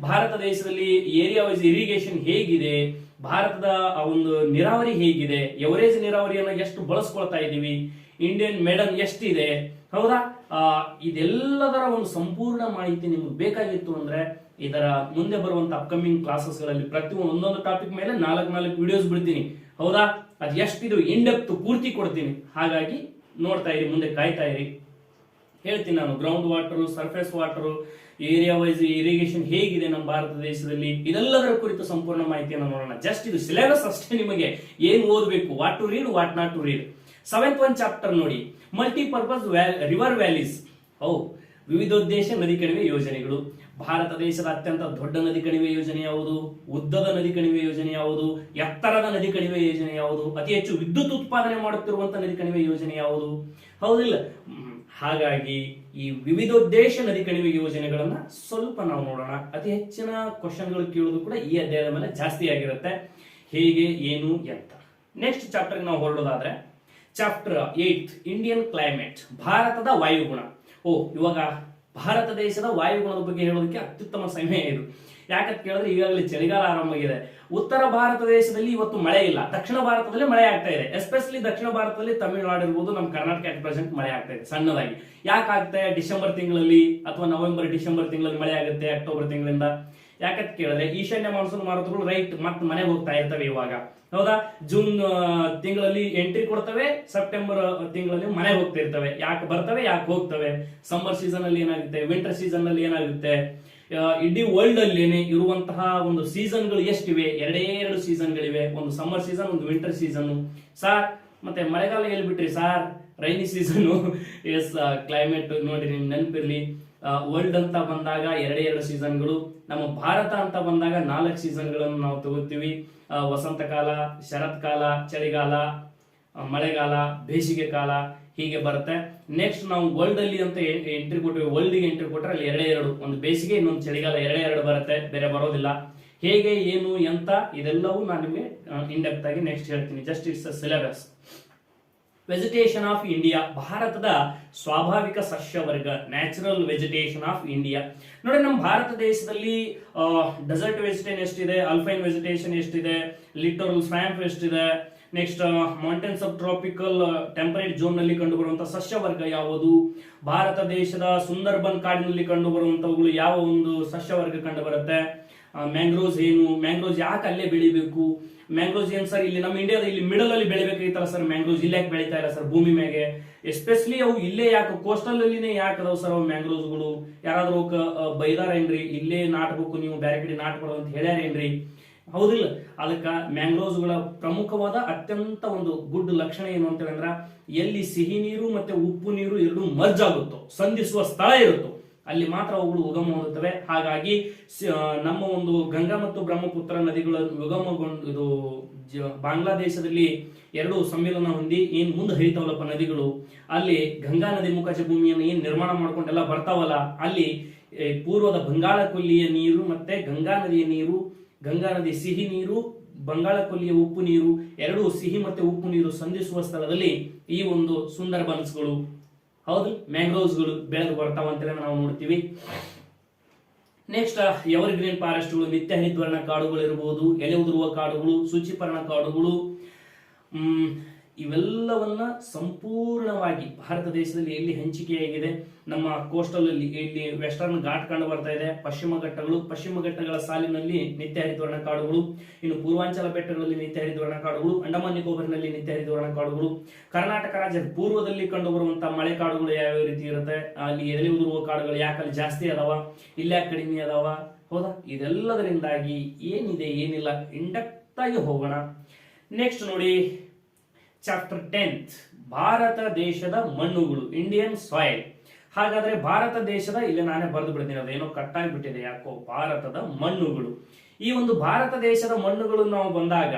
ಭಾರತ ದೇಶದಲ್ಲಿ ಏರಿಯಾ ವೈಸ್ ಇರಿಗೇಷನ್ ಹೇಗಿದೆ? ಭಾರತದ ಒಂದು ನೀರಾವರಿ ಹೇಗಿದೆ? ಎವರೇಜ್ ನೀರಾವರಿಯನ್ನು ಎಷ್ಟು ಬಳಸ್ಕೊಳ್ತಾ ಇದ್ದೀವಿ? ಇಂಡಿಯನ್ ಮೇಡನ್ ಎಷ್ಟಿದೆ? ಹೌದಾ? ಇದೆಲ್ಲದರ ಒಂದು ಸಂಪೂರ್ಣ ಮಾಹಿತಿ ನಿಮ್ಗೆ ಬೇಕಾಗಿತ್ತು ಅಂದ್ರೆ ಇದರ ಮುಂದೆ ಬರುವಂತ ಅಪ್ಕಮಿಂಗ್ ಕ್ಲಾಸಸ್ಗಳಲ್ಲಿ ಪ್ರತಿಯೊಂದು ಒಂದೊಂದು ಟಾಪಿಕ್ ಮೇಲೆ 4 ವಿಡಿಯೋಸ್ ಬಿಡ್ತೀನಿ. ಹೌದಾ, ಅದು ಎಷ್ಟಿದು ಇನ್ ಡೆಪ್ತ್ ಪೂರ್ತಿ ಕೊಡ್ತೀನಿ. ಹಾಗಾಗಿ ನೋಡ್ತಾ ಇರಿ, ಮುಂದೆ ಕಾಯ್ತಾ ಇರಿ. ಹೇಳ್ತೀನಿ ನಾನು ground water, surface water, area wise irrigation ಹೇಗಿದೆ ನಮ್ಮ ಭಾರತ ದೇಶದಲ್ಲಿ, ಇದೆಲ್ಲದರ ಕುರಿತು ಸಂಪೂರ್ಣ ಮಾಹಿತಿಯನ್ನು ನೋಡೋಣ. ಜಸ್ಟ್ ಇದು ಸಿಲೆಬಸ್ ಅಷ್ಟೇ, ನಿಮಗೆ ಏನ್ ಓದಬೇಕು, what to read, what not to read. 7th ಒಂದು ಚಾಪ್ಟರ್ ನೋಡಿ, ಮಲ್ಟಿಪರ್ಪಸ್ ರಿವರ್ ವ್ಯಾಲೀಸ್. ವಿವಿಧೋದ್ದೇಶ ನದಿ ಕಣಿವೆ ಯೋಜನೆಗಳು. ಭಾರತ ದೇಶದ ಅತ್ಯಂತ ದೊಡ್ಡ ನದಿ ಕಣಿವೆ ಯೋಜನೆ ಯಾವುದು, ಉದ್ದದ ನದಿ ಕಣಿವೆ ಯೋಜನೆ ಯಾವುದು, ಎತ್ತರದ ನದಿ ಕಣಿವೆ ಯೋಜನೆ ಯಾವುದು, ಅತಿ ಹೆಚ್ಚು ವಿದ್ಯುತ್ ಉತ್ಪಾದನೆ ಮಾಡುತ್ತಿರುವಂತಹ ನದಿ ಕಣಿವೆ ಯೋಜನೆ ಯಾವುದು, ಹೌದಿಲ್ಲ. ಹಾಗಾಗಿ ಈ ವಿವಿಧೋದ್ದೇಶ ನದಿ ಕಣಿವೆ ಯೋಜನೆಗಳನ್ನ ಸ್ವಲ್ಪ ನಾವು ನೋಡೋಣ. ಅತಿ ಹೆಚ್ಚಿನ ಕ್ವಶನ್ಗಳು ಕೇಳೋದು ಕೂಡ ಈ ಅಧ್ಯಾಯದ ಮೇಲೆ ಜಾಸ್ತಿ ಆಗಿರುತ್ತೆ, ಹೇಗೆ ಏನು ಅಂತ. ನೆಕ್ಸ್ಟ್ ಚಾಪ್ಟರ್ ನಾವು ಹೊರಡೋದಾದ್ರೆ ಚಾಪ್ಟರ್ 8 ಇಂಡಿಯನ್ ಕ್ಲೈಮೇಟ್, ಭಾರತದ ವಾಯುಗುಣ. ಇವಾಗ ಭಾರತ ದೇಶದ ವಾಯುಗುಣದ ಬಗ್ಗೆ ಹೇಳೋದಕ್ಕೆ ಅತ್ಯುತ್ತಮ ಸಮಯ ಇದು. ಯಾಕಂತ ಕೇಳಿದ್ರೆ ಈಗಾಗಲೇ ಚಳಿಗಾಲ ಆರಂಭವಾಗಿದೆ. ಉತ್ತರ ಭಾರತ ದೇಶದಲ್ಲಿ ಇವತ್ತು ಮಳೆ ಇಲ್ಲ, ದಕ್ಷಿಣ ಭಾರತದಲ್ಲಿ ಮಳೆ ಆಗ್ತಾ ಇದೆ. ಎಸ್ಪೆಷಲಿ ದಕ್ಷಿಣ ಭಾರತದಲ್ಲಿ ತಮಿಳುನಾಡು ಇರ್ಬೋದು, ನಮ್ಮ ಕರ್ನಾಟಕ ಅಟ್ ಪ್ರೆಸೆಂಟ್ ಮಳೆ ಆಗ್ತಾ ಇದೆ ಸಣ್ಣದಾಗಿ. ಯಾಕೆ ಆಗ್ತಾ ಇದೆ? ಡಿಸೆಂಬರ್ ತಿಂಗಳಲ್ಲಿ ಅಥವಾ ನವೆಂಬರ್ ಡಿಸೆಂಬರ್ ತಿಂಗಳಲ್ಲಿ ಮಳೆ ಆಗುತ್ತೆ, ಅಕ್ಟೋಬರ್ ತಿಂಗಳಿಂದ. ಯಾಕಂತ ಕೇಳಿದ್ರೆ ಈಶಾನ್ಯ ಮಾನ್ಸೂನ್ ಮಾರುತಗಳು ರೈಟ್ ಮತ್ತೆ ಮನೆಗೆ ಹೋಗ್ತಾ ಇರ್ತವೆ ಇವಾಗ. ಹೌದಾ, ಜೂನ್ ತಿಂಗಳಲ್ಲಿ ಎಂಟ್ರಿ ಕೊಡ್ತವೆ, ಸೆಪ್ಟೆಂಬರ್ ತಿಂಗಳಲ್ಲಿ ಮನೆಗೆ ಹೋಗ್ತಾ ಇರ್ತವೆ. ಯಾಕೆ ಬರ್ತವೆ, ಯಾಕೆ ಹೋಗ್ತವೆ? ಸಮ್ಮರ್ ಸೀಸನ್ ಅಲ್ಲಿ ಏನಾಗುತ್ತೆ, ವಿಂಟರ್ ಸೀಸನ್ ಅಲ್ಲಿ ಏನಾಗುತ್ತೆ, ಇಡೀ ವರ್ಲ್ಡ್ ಅಲ್ಲಿ ಇರುವಂತಹ ಒಂದು ಸೀಸನ್ಗಳು ಎಷ್ಟಿವೆ? 2 ಸೀಸನ್ಗಳಿವೆ, ಒಂದು ಸಮ್ಮರ್ ಸೀಸನ್, ಒಂದು ವಿಂಟರ್ ಸೀಸನ್. ಸಾರ್ ಮತ್ತೆ ಮಳೆಗಾಲ ಎಲ್ಲಿ ಬಿಟ್ರಿ sir? Rainy season. Yes, climate ನೋಡಿ ನಿಮ್ಗೆ ನೆನಪಿರ್ಲಿ. ವರ್ಲ್ಡ್ ಅಂತ ಬಂದಾಗ 2 ಸೀಸನ್ಗಳು, ನಮ್ಮ ಭಾರತ ಅಂತ ಬಂದಾಗ 4 ಸೀಸನ್ಗಳನ್ನು ನಾವು ತಗೋತೀವಿ. ವಸಂತ ಕಾಲ, ಶರತ್ ಕಾಲ, ಚಳಿಗಾಲ, ಮಳೆಗಾಲ, ಬೇಸಿಗೆ ಕಾಲ, ಹೀಗೆ ಬರುತ್ತೆ. ನೆಕ್ಸ್ಟ್ ನಾವು ವರ್ಲ್ಡ್ ಅಲ್ಲಿ ಅಂತ ಎಂಟ್ರಿ ಕೊಟ್ಟಿವಿ, ವರ್ಲ್ಡ್ ಗೆ ಎಂಟ್ರಿ ಕೊಟ್ಟರೆ ಅಲ್ಲಿ 2 ಒಂದು ಬೇಸಿಗೆ, ಇನ್ನೊಂದು ಚಳಿಗಾಲ, 2 ಬರುತ್ತೆ, ಬೇರೆ ಬರೋದಿಲ್ಲ. ಹೇಗೆ ಏನು ಎಂತ ಇದೆಲ್ಲವೂ ನಾನು ನಿಮಗೆ ಇನ್ ಡೆಪ್ತ್ ಆಗಿ ನೆಕ್ಸ್ಟ್ ಹೇಳ್ತೀನಿ. Just it's a syllabus. Vegetation of India, ಭಾರತದ ಸ್ವಾಭಾವಿಕ ಸಸ್ಯವರ್ಗ, ನ್ಯಾಚುರಲ್ ವೆಜಿಟೇಷನ್ ಆಫ್ ಇಂಡಿಯಾ. ನೋಡಿ, ನಮ್ಮ ಭಾರತ ದೇಶದಲ್ಲಿ ಡೆಸರ್ಟ್ ವೆಜಿಟೇಷನ್ ಎಷ್ಟಿದೆ, ಅಲ್ಪೈನ್ ವೆಜಿಟೇಷನ್ ಎಷ್ಟಿದೆ, ಲಿಟರಲ್ ಸ್ವ್ಯಾಂಪ್ ಎಷ್ಟಿದೆ, next mountains of tropical temperate zone ನಲ್ಲಿ ಕಂಡುಬರುವಂತಹ ಸಸ್ಯವರ್ಗ ಯಾವುದು, ಭಾರತ ದೇಶದ ಸುಂದರ್ಬನ್ ಕಾಡಿನಲ್ಲಿ ಕಂಡುಬರುವಂತವುಗಳು ಯಾವ ಒಂದು ಸಸ್ಯವರ್ಗ ಕಂಡು ಬರುತ್ತೆ, ಮ್ಯಾಂಗ್ರೋವ್ಸ್ ಏನು, ಮ್ಯಾಂಗ್ರೋವ್ಸ್ ಯಾಕೆ ಅಲ್ಲೇ ಬೆಳಿಬೇಕು, ಮ್ಯಾಂಗ್ರೋವ್ಸ್ ಏನ್ ಸರ್ ಇಲ್ಲಿ ನಮ್ಮ ಇಂಡಿಯಾದ ಇಲ್ಲಿ ಮಿಡಲ್ ಅಲ್ಲಿ ಬೆಳಿಬೇಕಾಗಿತ್ತಲ್ಲ ಸರ್ ಮ್ಯಾಂಗ್ರೋವ್ಸ್, ಇಲ್ಲಿ ಯಾಕೆ ಬೆಳಿತಾ ಇಲ್ಲ ಸರ್ ಭೂಮಿ ಮ್ಯಾಗೆ, ಎಸ್ಪೆಷಲಿ ಅವು ಇಲ್ಲೇ ಯಾಕೆ ಕೋಸ್ಟಲ್ ಅಲ್ಲಿನೇ ಯಾಕೆ ಅದಾವ ಸರ್ ಅವು ಮ್ಯಾಂಗ್ರೋವ್ಸ್ಗಳು, ಯಾರಾದ್ರೂ ಬೈದಾರೇನ್ರಿ ಇಲ್ಲೇ ನಾಟಬೇಕು ನೀವು ಬೇರೆ ಕಡೆ ನಾಟಬಾರ್ದು ಅಂತ ಹೇಳ್ಯಾರೇನ್ರಿ? ಹೌದಿಲ್ಲ. ಅದಕ್ಕ ಮ್ಯಾಂಗ್ರೋವ್ಸ್ಗಳ ಪ್ರಮುಖವಾದ ಅತ್ಯಂತ ಒಂದು ಗುಡ್ ಲಕ್ಷಣ ಏನು ಅಂತ ಹೇಳಿದ್ರೆ, ಎಲ್ಲಿ ಸಿಹಿ ನೀರು ಮತ್ತೆ ಉಪ್ಪು ನೀರು ಎರಡು ಮರ್ಜ್ ಆಗುತ್ತೋ, ಸಂಧಿಸುವ ಸ್ಥಳ ಇರುತ್ತೋ ಅಲ್ಲಿ ಮಾತ್ರ ಅವುಗಳು ಉಗಮ ಹೊಂದುತ್ತವೆ. ಹಾಗಾಗಿ ನಮ್ಮ ಒಂದು ಗಂಗಾ ಮತ್ತು ಬ್ರಹ್ಮಪುತ್ರ ನದಿಗಳ ಉಗಮಗೊಂಡು ಇದು ಬಾಂಗ್ಲಾದೇಶದಲ್ಲಿ 2 ಸಮ್ಮಿಲನ ಹೊಂದಿ ಏನ್ ಮುಂದೆ ಹರಿತಾವಲ್ಲಪ್ಪ ನದಿಗಳು, ಅಲ್ಲಿ ಗಂಗಾ ನದಿ ಮುಖಜ ಭೂಮಿಯನ್ನು ಏನ್ ನಿರ್ಮಾಣ ಮಾಡ್ಕೊಂಡೆಲ್ಲ ಬರ್ತಾವಲ್ಲ, ಅಲ್ಲಿ ಪೂರ್ವದ ಬಂಗಾಳ ಕೊಲ್ಲಿಯ ನೀರು ಮತ್ತೆ ಗಂಗಾ ನದಿಯ ನೀರು, ಗಂಗಾ ನದಿ ಸಿಹಿ ನೀರು, ಬಂಗಾಳ ಕೊಲ್ಲಿಯ ಉಪ್ಪು ನೀರು, 2 ಸಿಹಿ ಮತ್ತೆ ಉಪ್ಪು ನೀರು ಸಂಧಿಸುವ ಸ್ಥಳದಲ್ಲಿ ಈ ಒಂದು ಸುಂದರ್ಬನ್ಸ್ಗಳು, ಹೌದು ಮ್ಯಾಂಗ್ರೋವ್ಸ್ಗಳು ಬೆಳೆದು ಬರ್ತಾವ ಅಂತೇಳಿ ನಾವು ನೋಡ್ತೀವಿ. ನೆಕ್ಸ್ಟ್ ಎವರ್ ಗ್ರೀನ್ ಫಾರೆಸ್ಟ್ಗಳು, ನಿತ್ಯ ಹರಿದ್ವರ್ಣ ಕಾಡುಗಳು ಇರಬಹುದು, ಎಲೆ ಉದುರುವ ಕಾಡುಗಳು, ಸೂಚಿಪರ್ಣ ಕಾಡುಗಳು, ಇವೆಲ್ಲವನ್ನ ಸಂಪೂರ್ಣವಾಗಿ ಭಾರತ ದೇಶದಲ್ಲಿ ಎಲ್ಲಿ ಹಂಚಿಕೆಯಾಗಿದೆ, ನಮ್ಮ ಕೋಸ್ಟಲ್ ಅಲ್ಲಿ ಇಲ್ಲಿ ವೆಸ್ಟರ್ನ್ ಘಾಟ್ ಕಂಡು ಬರ್ತಾ ಇದೆ, ಪಶ್ಚಿಮ ಘಟ್ಟಗಳು, ಪಶ್ಚಿಮ ಘಟ್ಟಗಳ ಸಾಲಿನಲ್ಲಿ ನಿತ್ಯ ಹರಿದ್ವರ್ಣ ಕಾಡುಗಳು, ಇನ್ನು ಪೂರ್ವಾಂಚಲ ಬೆಟ್ಟಗಳಲ್ಲಿ ನಿತ್ಯ ಹರಿದ್ವರ್ಣ ಕಾಡುಗಳು, ಅಂಡಮಾನ್ ನಿಕೋಬಾರ್ನಲ್ಲಿ ನಿತ್ಯ ಹರಿದ್ವರ್ಣ ಕಾಡುಗಳು, ಕರ್ನಾಟಕ ರಾಜ್ಯದ ಪೂರ್ವದಲ್ಲಿ ಕಂಡು ಬರುವಂತಹ ಮಳೆ ಕಾಡುಗಳು ಯಾವ್ಯಾವ ರೀತಿ ಇರುತ್ತೆ, ಅಲ್ಲಿ ಎಲೆ ಉದುರುವ ಕಾಡುಗಳು ಯಾಕೆ ಅಲ್ಲಿ ಜಾಸ್ತಿ ಅದಾವ, ಇಲ್ಲ ಕಡಿಮೆ ಅದಾವ, ಹೌದಾ, ಇದೆಲ್ಲದರಿಂದಾಗಿ ಏನಿದೆ ಏನಿಲ್ಲ ಇಂಡೆಪ್ತ್ ಆಗಿ ಹೋಗೋಣ. ನೆಕ್ಸ್ಟ್ ನೋಡಿ ಚಾಪ್ಟರ್ 10 ಭಾರತ ದೇಶದ ಮಣ್ಣುಗಳು, ಇಂಡಿಯನ್ ಸಾಯಿಲ್. ಹಾಗಾದ್ರೆ ಭಾರತ ದೇಶದ, ಇಲ್ಲಿ ನಾನೇ ಬರೆದು ಬಿಡ್ತೀನಿ, ಅದೇನೋ ಕಟ್ಟಾಗಿ ಬಿಟ್ಟಿದೆ ಯಾಕೋ, ಭಾರತದ ಮಣ್ಣುಗಳು. ಈ ಒಂದು ಭಾರತ ದೇಶದ ಮಣ್ಣುಗಳು ನಾವು ಬಂದಾಗ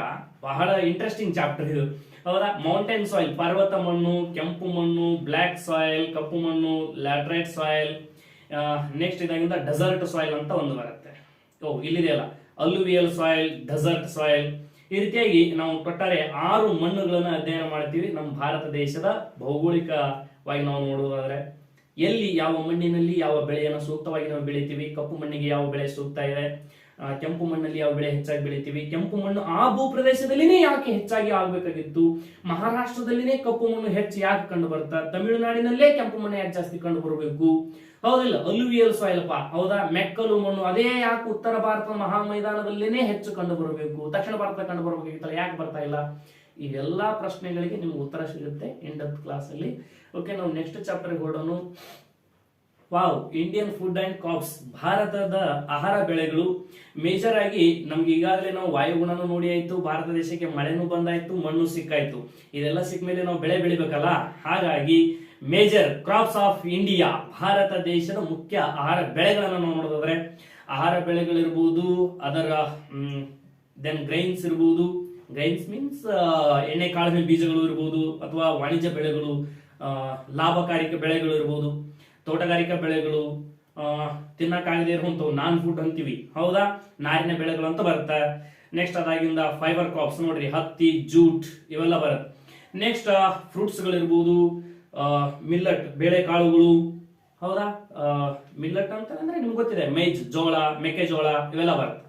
ಬಹಳ ಇಂಟ್ರೆಸ್ಟಿಂಗ್ ಚಾಪ್ಟರ್ ಇದು, ಹೌದಾ. ಮೌಂಟೇನ್ ಸಾಯಿಲ್, ಪರ್ವತ ಮಣ್ಣು, ಕೆಂಪು ಮಣ್ಣು, ಬ್ಲಾಕ್ ಸಾಯಿಲ್, ಕಪ್ಪು ಮಣ್ಣು, ಲ್ಯಾಟ್ರೈಟ್ ಸಾಯಿಲ್. ನೆಕ್ಸ್ಟ್ ಇದಾಗಿಂದ ಡೆಸರ್ಟ್ ಸಾಯಿಲ್ ಅಂತ ಒಂದು ಬರುತ್ತೆ. ಇಲ್ಲಿದೆಯಲ್ಲ ಅಲ್ಯೂವಿಯಲ್ ಸಾಯಿಲ್, ಡೆಸರ್ಟ್ ಸಾಯಿಲ್. ಈ ರೀತಿಯಾಗಿ ನಾವು ಒಟ್ಟಾರೆ 6 ಮಣ್ಣುಗಳನ್ನ ಅಧ್ಯಯನ ಮಾಡ್ತೀವಿ ನಮ್ಮ ಭಾರತ ದೇಶದ ಭೌಗೋಳಿಕವಾಗಿ ನಾವು ನೋಡುವುದಾದ್ರೆ. ಎಲ್ಲಿ ಯಾವ ಮಣ್ಣಿನಲ್ಲಿ ಯಾವ ಬೆಳೆಯನ್ನು ಸೂಕ್ತವಾಗಿ ನಾವು ಬೆಳಿತೀವಿ, ಕಪ್ಪು ಮಣ್ಣಿಗೆ ಯಾವ ಬೆಳೆ ಸೂಕ್ತ ಇದೆ, ಕೆಂಪು ಮಣ್ಣಲ್ಲಿ ಯಾವ ಬೆಳೆ ಹೆಚ್ಚಾಗಿ ಬೆಳಿತೀವಿ, ಕೆಂಪು ಮಣ್ಣು ಆ ಭೂ ಪ್ರದೇಶದಲ್ಲಿನೇ ಯಾಕೆ ಹೆಚ್ಚಾಗಿ ಆಗ್ಬೇಕಾಗಿತ್ತು, ಮಹಾರಾಷ್ಟ್ರದಲ್ಲಿನೇ ಕಪ್ಪು ಮಣ್ಣು ಹೆಚ್ಚು ಯಾಕೆ ಕಂಡು ಬರುತ್ತಾ, ತಮಿಳುನಾಡಿನಲ್ಲೇ ಕೆಂಪು ಮಣ್ಣು ಯಾಕೆ ಜಾಸ್ತಿ ಕಂಡು ಬರಬೇಕು, ಹೌದಿಲ್ಲ, ಅಲುವಿಯಲ್ ಸಾಯಿಲಪ್ಪ, ಹೌದಾ, ಮೆಕ್ಕಲು ಮಣ್ಣು ಅದೇ ಯಾಕೆ ಉತ್ತರ ಭಾರತದ ಮಹಾ ಮೈದಾನದಲ್ಲೇನೆ ಹೆಚ್ಚು ಕಂಡು ಬರಬೇಕು, ದಕ್ಷಿಣ ಭಾರತ ಕಂಡು ಬರಬೇಕಿತ್ತಲ್ಲ ಯಾಕೆ ಬರ್ತಾ ಇಲ್ಲ, ಇವೆಲ್ಲಾ ಪ್ರಶ್ನೆಗಳಿಗೆ ನಿಮ್ಗೆ ಉತ್ತರ ಸಿಗುತ್ತೆ ಇನ್ ಡೆಪ್ತ್ ಕ್ಲಾಸ್ ಅಲ್ಲಿ. ಓಕೆ, ನಾವು ನೆಕ್ಸ್ಟ್ ಚಾಪ್ಟರ್ ಹೊರಡೋಣ. Wow, Indian food and crops, ಭಾರತದ ಆಹಾರ ಬೆಳೆಗಳು. ಮೇಜರ್ ಆಗಿ ನಮ್ಗೆ ಈಗಾಗಲೇ ನಾವು ವಾಯುಗುಣನೂ ನೋಡಿ ಆಯ್ತು, ಭಾರತ ದೇಶಕ್ಕೆ ಮಳೆನೂ ಬಂದಾಯ್ತು, ಮಣ್ಣು ಸಿಕ್ಕಾಯ್ತು, ಇದೆಲ್ಲ ಸಿಕ್ಕ ಮೇಲೆ ನಾವು ಬೆಳೆ ಬೆಳಿಬೇಕಲ್ಲ. ಹಾಗಾಗಿ major crops of India, Bharat ದೇಶದ ಮುಖ್ಯ ಆಹಾರ ಬೆಳೆಗಳನ್ನು ನಾವು ನೋಡೋದಾದ್ರೆ ಆಹಾರ ಬೆಳೆಗಳಿರ್ಬೋದು, ಅದರ ದೆನ್ ಗ್ರೈನ್ಸ್ ಇರ್ಬೋದು, ಗ್ರೈನ್ಸ್ ಮೀನ್ಸ್ ಎಣ್ಣೆ ಕಾಳಿನ ಬೀಜಗಳು ಇರ್ಬೋದು, ಅಥವಾ ವಾಣಿಜ್ಯ ಬೆಳೆಗಳು, ಲಾಭಕಾರಿಕ ಬೆಳೆಗಳು ಇರ್ಬೋದು, ತೋಟಗಾರಿಕಾ ಬೆಳೆಗಳು, ತಿನ್ನಕ್ಕಾಗದೇ ಇರುವಂತವು ನಾನ್ ಫುಡ್ ಅಂತೀವಿ, ಹೌದಾ, ನಾರಿನ ಬೆಳೆಗಳು ಅಂತ ಬರುತ್ತೆ. ನೆಕ್ಸ್ಟ್ ಅದಾಗಿಂದ ಫೈಬರ್ ಕ್ರಾಪ್ಸ್ ನೋಡ್ರಿ, ಹತ್ತಿ, ಜೂಟ್ ಇವೆಲ್ಲ ಬರುತ್ತೆ. ನೆಕ್ಸ್ಟ್ ಫ್ರೂಟ್ಸ್ ಗಳಿರ್ಬೋದು, ಮಿಲ್ಲಟ್ ಬೇಳೆಕಾಳುಗಳು, ಹೌದಾ, ಮಿಲ್ಲಟ್ ಅಂತ ಅಂದ್ರೆ ನಿಮ್ಗೆ ಗೊತ್ತಿದೆ, ಮೇಜ್ ಜೋಳ, ಮೆಕ್ಕೆಜೋಳ ಇವೆಲ್ಲ ಬರುತ್ತೆ.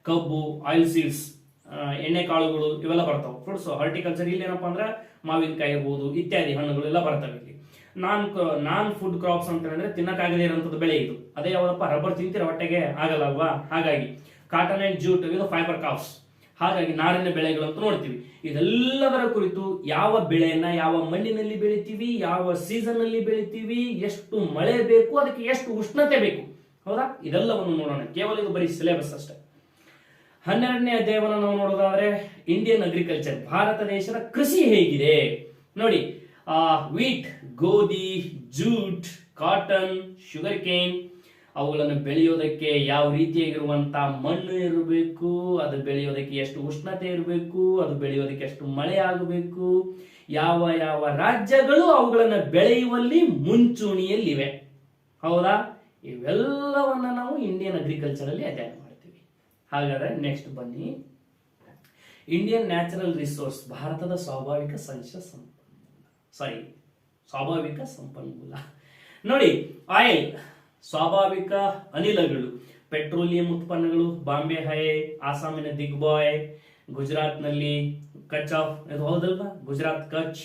ಕಬ್ಬು, ಆಯಿಲ್ ಸೀಡ್ಸ್, ಎಣ್ಣೆ ಕಾಳುಗಳು ಇವೆಲ್ಲ ಬರ್ತಾವೆ. ಫ್ರೂಟ್ಸ್ ಹಾರ್ಟಿಕಲ್ಚರ್ ಇಲ್ಲಿ ಏನಪ್ಪಾ ಅಂದ್ರೆ ಮಾವಿನಕಾಯಿ ಇರ್ಬೋದು, ಇತ್ಯಾದಿ ಹಣ್ಣುಗಳು ಎಲ್ಲ ಬರ್ತವೆ ಇಲ್ಲಿ. ನಾನ್ ಫುಡ್ ಕ್ರಾಪ್ಸ್ ಅಂತ ಹೇಳಿದ್ರೆ ತಿನ್ನಕ್ಕಾಗದೇ ಇರುವಂತದ್ದು ಬೆಳೆ ಇದು. ಅದೇ ಯಾವದಪ್ಪ, ರಬ್ಬರ್ ತಿಂತೀರ ಹೊಟ್ಟೆಗೆ ಆಗಲ್ಲ ಅಲ್ವಾ, ಹಾಗಾಗಿ ಕಾಟನ್ ಅಂಡ್ ಜೂಟ್ ಇದು ಫೈಬರ್ ಕ್ರಾಪ್ಸ್, ಹಾಗಾಗಿ ನಾರಿನ ಬೆಳೆಗಳು ಅಂತ ನೋಡ್ತೀವಿ. ಇದೆಲ್ಲದರ ಕುರಿತು ಯಾವ ಬೆಳೆಯನ್ನ ಯಾವ ಮಣ್ಣಿನಲ್ಲಿ ಬೆಳಿತೀವಿ, ಯಾವ ಸೀಸನ್ ಅಲ್ಲಿ ಬೆಳಿತೀವಿ, ಎಷ್ಟು ಮಳೆ ಬೇಕು, ಅದಕ್ಕೆ ಎಷ್ಟು ಉಷ್ಣತೆ ಬೇಕು, ಹೌದಾ, ಇದೆಲ್ಲವನ್ನು ನೋಡೋಣ. ಕೇವಲ ಇದು ಬರೀ ಸಿಲೆಬಸ್ ಅಷ್ಟೇ. 12ನೇ ಅಧ್ಯಾಯವನ್ನು ನಾವು ನೋಡೋದಾದ್ರೆ ಇಂಡಿಯನ್ ಅಗ್ರಿಕಲ್ಚರ್, ಭಾರತ ದೇಶದ ಕೃಷಿ ಹೇಗಿದೆ ನೋಡಿ. ವೀಟ್, ಗೋಧಿ, ಜೂಟ್, ಕಾಟನ್, ಶುಗರ್ ಕೇನ್, ಅವುಗಳನ್ನು ಬೆಳೆಯೋದಕ್ಕೆ ಯಾವ ರೀತಿಯಾಗಿರುವಂತಹ ಮಣ್ಣು ಇರಬೇಕು, ಅದು ಬೆಳೆಯೋದಕ್ಕೆ ಎಷ್ಟು ಉಷ್ಣತೆ ಇರಬೇಕು, ಅದು ಬೆಳೆಯೋದಕ್ಕೆ ಎಷ್ಟು ಮಳೆ ಆಗಬೇಕು, ಯಾವ ಯಾವ ರಾಜ್ಯಗಳು ಅವುಗಳನ್ನು ಬೆಳೆಯುವಲ್ಲಿ ಮುಂಚೂಣಿಯಲ್ಲಿವೆ, ಹೌದಾ, ಇವೆಲ್ಲವನ್ನ ನಾವು ಇಂಡಿಯನ್ ಅಗ್ರಿಕಲ್ಚರ್ ಅಲ್ಲಿ ಅಧ್ಯಯನ ಮಾಡ್ತೀವಿ. ಹಾಗಾದ್ರೆ ನೆಕ್ಸ್ಟ್ ಬನ್ನಿ, ಇಂಡಿಯನ್ ನ್ಯಾಚುರಲ್ ರಿಸೋರ್ಸ್, ಭಾರತದ ಸ್ವಾಭಾವಿಕ ಸಂಪನ್ಮೂಲ ನೋಡಿ. ಆಯಿಲ್, ಸ್ವಾಭಾವಿಕ ಅನಿಲಗಳು, ಪೆಟ್ರೋಲಿಯಂ ಉತ್ಪನ್ನಗಳು, ಬಾಂಬೆ ಹೈ, ಆಸಾಮಿನ ದಿಗ್ಬಾಯ್, ಗುಜರಾತ್ ನಲ್ಲಿ ಕಚ್ ಆಫ್, ಇದು ಹೌದಲ್ವಾ, ಗುಜರಾತ್ ಕಚ್,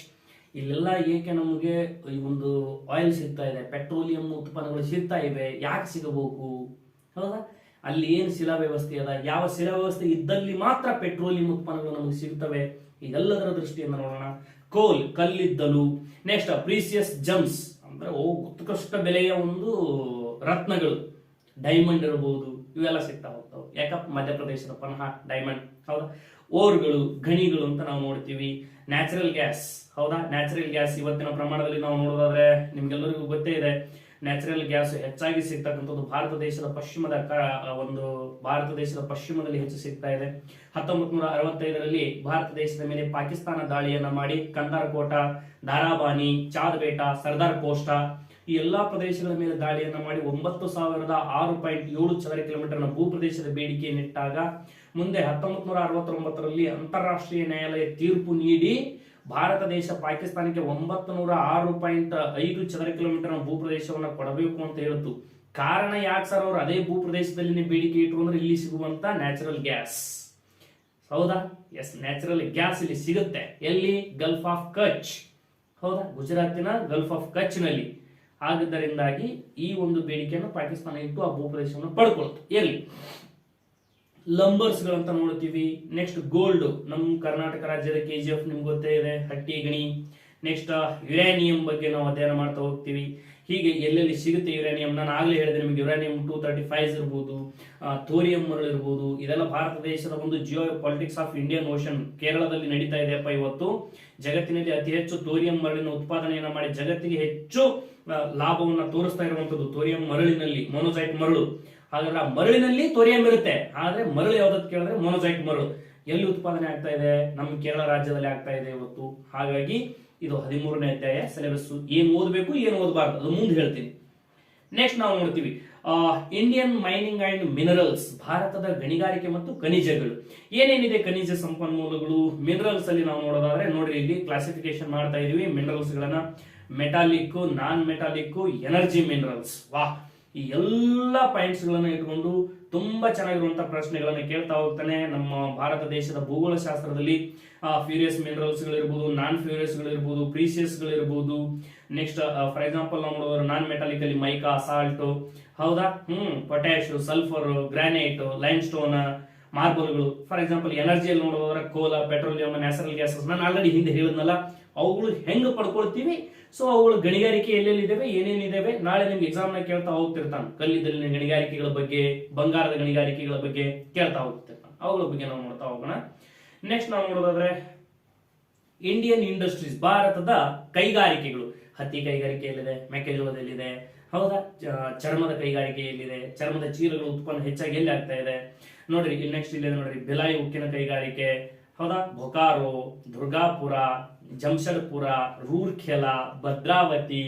ಇಲ್ಲೆಲ್ಲ ಏಕೆ ನಮಗೆ ಈ ಒಂದು ಆಯಿಲ್ ಸಿಗ್ತಾ ಇದೆ, ಪೆಟ್ರೋಲಿಯಂ ಉತ್ಪನ್ನಗಳು ಸಿಗ್ತಾ ಇವೆ, ಯಾಕೆ ಸಿಗಬೇಕು, ಹೌದಾ, ಅಲ್ಲಿ ಏನು ಶಿಲಾ ವ್ಯವಸ್ಥೆ ಅದ, ಯಾವ ಶಿಲಾ ವ್ಯವಸ್ಥೆ ಇದ್ದಲ್ಲಿ ಮಾತ್ರ ಪೆಟ್ರೋಲಿಯಂ ಉತ್ಪನ್ನಗಳು ನಮಗೆ ಸಿಗ್ತವೆ, ಇದೆಲ್ಲದರ ದೃಷ್ಟಿಯಿಂದ ನೋಡೋಣ. ಕೋಲ್, ಕಲ್ಲಿದ್ದಲು. ನೆಕ್ಸ್ಟ್ ಪ್ರೀಸಿಯಸ್ ಜಮ್ಸ್ ಅಂದ್ರೆ ಉತ್ಕೃಷ್ಟ ಬೆಲೆಯ ಒಂದು ರತ್ನಗಳು, ಡೈಮಂಡ್ ಇರಬಹುದು, ಇವೆಲ್ಲ ಸಿಗ್ತಾ ಹೋಗ್ತಾವೆ. ಯಾಕಪ್ಪ, ಮಧ್ಯಪ್ರದೇಶದ ಪನ್ಹಾ ಡೈಮಂಡ್, ಹೌದಾ. ಓರ್ಗಳು, ಗಣಿಗಳು ಅಂತ ನಾವು ನೋಡ್ತೀವಿ. ನ್ಯಾಚುರಲ್ ಗ್ಯಾಸ್, ಹೌದಾ, ನ್ಯಾಚುರಲ್ ಗ್ಯಾಸ್ ಇವತ್ತಿನ ಪ್ರಮಾಣದಲ್ಲಿ ನಾವು ನೋಡೋದಾದ್ರೆ ನಿಮ್ಗೆಲ್ಲರಿಗೂ ಗೊತ್ತೇ ಇದೆ, ನ್ಯಾಚುರಲ್ ಗ್ಯಾಸ್ ಹೆಚ್ಚಾಗಿ ಸಿಗ್ತಕ್ಕಂಥದ್ದು ಭಾರತ ದೇಶದ ಪಶ್ಚಿಮದಲ್ಲಿ ಹೆಚ್ಚು ಸಿಗ್ತಾ ಇದೆ. 1965ರಲ್ಲಿ ಭಾರತ ದೇಶದ ಮೇಲೆ ಪಾಕಿಸ್ತಾನ ದಾಳಿಯನ್ನ ಮಾಡಿ ಕಂದಾರ್ ಕೋಟ, ದಾರಾಬಾನಿ, ಚಾದ್ ಬೇಟ, ಸರ್ದಾರ್ ಪೋಸ್ಟ ಈ ಎಲ್ಲಾ ಪ್ರದೇಶಗಳ ಮೇಲೆ ದಾಳಿಯನ್ನ ಮಾಡಿ 9,006.7 ಚದರ ಕಿಲೋಮೀಟರ್ನ ಭೂಪ್ರದೇಶದ ಬೇಡಿಕೆಯನ್ನಿಟ್ಟಾಗ ಮುಂದೆ 1969ರಲ್ಲಿ ಅಂತಾರಾಷ್ಟ್ರೀಯ ನ್ಯಾಯಾಲಯ ತೀರ್ಪು ನೀಡಿ ಭಾರತ ದೇಶ ಪಾಕಿಸ್ತಾನಕ್ಕೆ 906.5 ಚದರ ಕಿಲೋಮೀಟರ್ ಭೂಪ್ರದೇಶವನ್ನು ಕೊಡಬೇಕು ಅಂತ ಹೇಳಿತು. ಕಾರಣ ಯಾಕೆ ಸರ್, ಅವರು ಅದೇ ಭೂಪ್ರದೇಶದಲ್ಲಿ ಬೇಡಿಕೆ ಇಟ್ಟರು ಅಂದ್ರೆ ಇಲ್ಲಿ ಸಿಗುವಂತ ನ್ಯಾಚುರಲ್ ಗ್ಯಾಸ್, ಹೌದಾ, ಎಸ್, ನ್ಯಾಚುರಲ್ ಗ್ಯಾಸ್ ಇಲ್ಲಿ ಸಿಗುತ್ತೆ. ಎಲ್ಲಿ, ಗಲ್ಫ್ ಆಫ್ ಕಚ್, ಹೌದಾ, ಗುಜರಾತಿನ ಗಲ್ಫ್ ಆಫ್ ಕಚ್ ನಲ್ಲಿ. ಆಗಿದ್ದರಿಂದಾಗಿ ಈ ಒಂದು ಬೇಡಿಕೆಯನ್ನು ಪಾಕಿಸ್ತಾನ ಇಟ್ಟು ಆ ಭೂಪ್ರದೇಶವನ್ನು ಪಡ್ಕೊಳ್ತು. ಎಲ್ಲಿ ಲಂಬರ್ಸ್ ಗಳಂತ ನೋಡ್ತೀವಿ. ನೆಕ್ಸ್ಟ್ ಗೋಲ್ಡ್, ನಮ್ಮ ಕರ್ನಾಟಕ ರಾಜ್ಯದ KGF ನಿಮ್ಗೆ ಗೊತ್ತೇ ಇದೆ, ಹಟ್ಟಿ ಗಣಿ. ನೆಕ್ಸ್ಟ್ ಯುರೇನಿಯಂ ಬಗ್ಗೆ ನಾವು ಅಧ್ಯಯನ ಮಾಡ್ತಾ ಹೋಗ್ತೀವಿ. ಹೀಗೆ ಎಲ್ಲೆಲ್ಲಿ ಸಿಗುತ್ತೆ ಯುರೇನಿಯಂ, ನಾನು ಆಗ್ಲೇ ಹೇಳಿದೆ ನಿಮಗೆ, ಯುರೇನಿಯಂ 235 ಇರ್ಬೋದು, ಥೋರಿಯಂ ಮರಳು ಇರ್ಬೋದು, ಇದೆಲ್ಲ ಭಾರತ ದೇಶದ ಒಂದು Jio politics of Indian ocean ಕೇರಳದಲ್ಲಿ ನಡೀತಾ ಇದೆಯಪ್ಪ. ಇವತ್ತು ಜಗತ್ತಿನಲ್ಲಿ ಅತಿ ಹೆಚ್ಚು ಥೋರಿಯಂ ಮರಳಿನ ಉತ್ಪಾದನೆಯನ್ನ ಮಾಡಿ ಜಗತ್ತಿಗೆ ಹೆಚ್ಚು ಲಾಭವನ್ನ ತೋರಿಸ್ತಾ ಇರುವಂತದ್ದು ಥೋರಿಯಂ ಮರಳಿನಲ್ಲಿ, ಮೊನೋಸೈಟ್ ಮರಳು. ಹಾಗಾದ್ರೆ ಆ ಮರಳಿನಲ್ಲಿ ಥೋರಿಯಂ ಇರುತ್ತೆ, ಆದ್ರೆ ಮರಳು ಯಾವ್ದಕ್ಕೆ ಕೇಳಿದ್ರೆ ಮೊನೋಸೈಟ್ ಮರಳು. ಎಲ್ಲಿ ಉತ್ಪಾದನೆ ಆಗ್ತಾ ಇದೆ, ನಮ್ಮ ಕೇರಳ ರಾಜ್ಯದಲ್ಲಿ ಆಗ್ತಾ ಇದೆ ಇವತ್ತು. ಹಾಗಾಗಿ ಇದು 13ನೇ ಅಧ್ಯಾಯ. ಸಿಲೆಬಸ್ ಏನ್ ಓದಬೇಕು ಏನು ಓದಬಾರ್ದು ಅದು ಮುಂದೆ ಹೇಳ್ತೀನಿ. ನೆಕ್ಸ್ಟ್ ನಾವು ನೋಡ್ತೀವಿ ಇಂಡಿಯನ್ ಮೈನಿಂಗ್ ಅಂಡ್ ಮಿನರಲ್ಸ್, ಭಾರತದ ಗಣಿಗಾರಿಕೆ ಮತ್ತು ಖನಿಜಗಳು. ಏನೇನಿದೆ ಖನಿಜ ಸಂಪನ್ಮೂಲಗಳು, ಮಿನರಲ್ಸ್ ಅಲ್ಲಿ ನಾವು ನೋಡೋದಾದ್ರೆ ನೋಡ್ರಿ, ಇಲ್ಲಿ ಕ್ಲಾಸಿಫಿಕೇಶನ್ ಮಾಡ್ತಾ ಇದೀವಿ ಮಿನರಲ್ಸ್ ಗಳನ್ನ. ಮೆಟಾಲಿಕ್, ನಾನ್ ಮೆಟಾಲಿಕ್, ಎನರ್ಜಿ ಮಿನರಲ್ಸ್. ವಾಹ್, ಈ ಎಲ್ಲ ಪಾಯಿಂಟ್ಸ್ ಗಳನ್ನ ಇಟ್ಕೊಂಡು ತುಂಬಾ ಚೆನ್ನಾಗಿರುವಂತಹ ಪ್ರಶ್ನೆಗಳನ್ನು ಕೇಳ್ತಾ ಹೋಗ್ತಾನೆ. ನಮ್ಮ ಭಾರತ ದೇಶದ ಭೂಗೋಳ ಶಾಸ್ತ್ರದಲ್ಲಿ ಫ್ಯೂರಿಯಸ್ ಮಿನರಲ್ಸ್ ಗಳಿರ್ಬೋದು, ನಾನ್ ಫ್ಯೂರಿಯಸ್ ಗಳಿರ್ಬೋದು, ಪ್ರೀಸಿಯಸ್ ಗಳಿರ್ಬೋದು, ನೆಕ್ಸ್ಟ್ ಫಾರ್ ಎಕ್ಸಾಂಪಲ್ ನಾವು ನೋಡಿದ್ರೆ ನಾನ್ ಮೆಟಾಲಿಕ್ ಅಲ್ಲಿ ಮೈಕಾ, ಸಾಲ್ಟ್, ಹೌದಾ, potash, sulphur, granite, limestone, ಮಾರ್ಬಲ್ಗಳು. ಫಾರ್ ಎಕ್ಸಾಂಪಲ್ ಎನರ್ಜಿಯಲ್ಲಿ ನೋಡೋದಾದ್ರೆ ಕೋಲ, ಪೆಟ್ರೋಲಿಯಂ, ನ್ಯಾಚುರಲ್ ಗ್ಯಾಸಸ್, ನಾನು ಆಲ್ರೆಡಿ ಹಿಂದೆ ಹೇಳಿದ್ನಲ್ಲ ಅವುಗಳು ಹೆಂಗ್ ಪಡ್ಕೊಳ್ತೀವಿ. ಸೊ ಅವುಗಳು ಗಣಿಗಾರಿಕೆ ಎಲ್ಲೆಲ್ಲಿದ್ದಾವೆ, ಏನೇನಿದ್ದಾವೆ, ನಾಳೆ ನಿಮ್ಗೆ ಎಕ್ಸಾಮ್ ನ ಕೇಳ್ತಾ ಹೋಗ್ತಿರ್ತಾನೆ. ಕಲ್ಲಿದ್ದಲಿನ ಗಣಿಗಾರಿಕೆಗಳ ಬಗ್ಗೆ, ಬಂಗಾರದ ಗಣಿಗಾರಿಕೆಗಳ ಬಗ್ಗೆ ಕೇಳ್ತಾ ಹೋಗ್ತಿರ್ತಾನೆ. ಅವುಗಳ ಬಗ್ಗೆ ನಾವು ನೋಡ್ತಾ ಹೋಗೋಣ. ನೆಕ್ಸ್ಟ್ ನಾವು ನೋಡೋದಾದ್ರೆ ಇಂಡಿಯನ್ ಇಂಡಸ್ಟ್ರೀಸ್, ಭಾರತದ ಕೈಗಾರಿಕೆಗಳು. ಹತ್ತಿ ಕೈಗಾರಿಕೆ ಎಲ್ಲಿದೆ, ಮೆಕ್ಕೆಜೋಳದಲ್ಲಿದೆ, ಹೌದಾ, ಚರ್ಮದ ಕೈಗಾರಿಕೆ ಎಲ್ಲಿದೆ, ಚರ್ಮದ ಚೀಲಗಳ ಉತ್ಪನ್ನ ಹೆಚ್ಚಾಗಿ ಎಲ್ಲಿ ಆಗ್ತಾ ಇದೆ ನೋಡ್ರಿ. ನೆಕ್ಸ್ಟ್ ಇಲ್ಲಿ ನೋಡ್ರಿ ಭಿಲಾಯಿ ಉಕ್ಕಿನ ಕೈಗಾರಿಕೆ, ಹೌದಾ, ಬೊಕಾರೋ, ದುರ್ಗಾಪುರ, ಜಮ್ಶೆಡ್ಪುರ, ರೂರ್ಕೆಲಾ, ಭದ್ರಾವತಿ,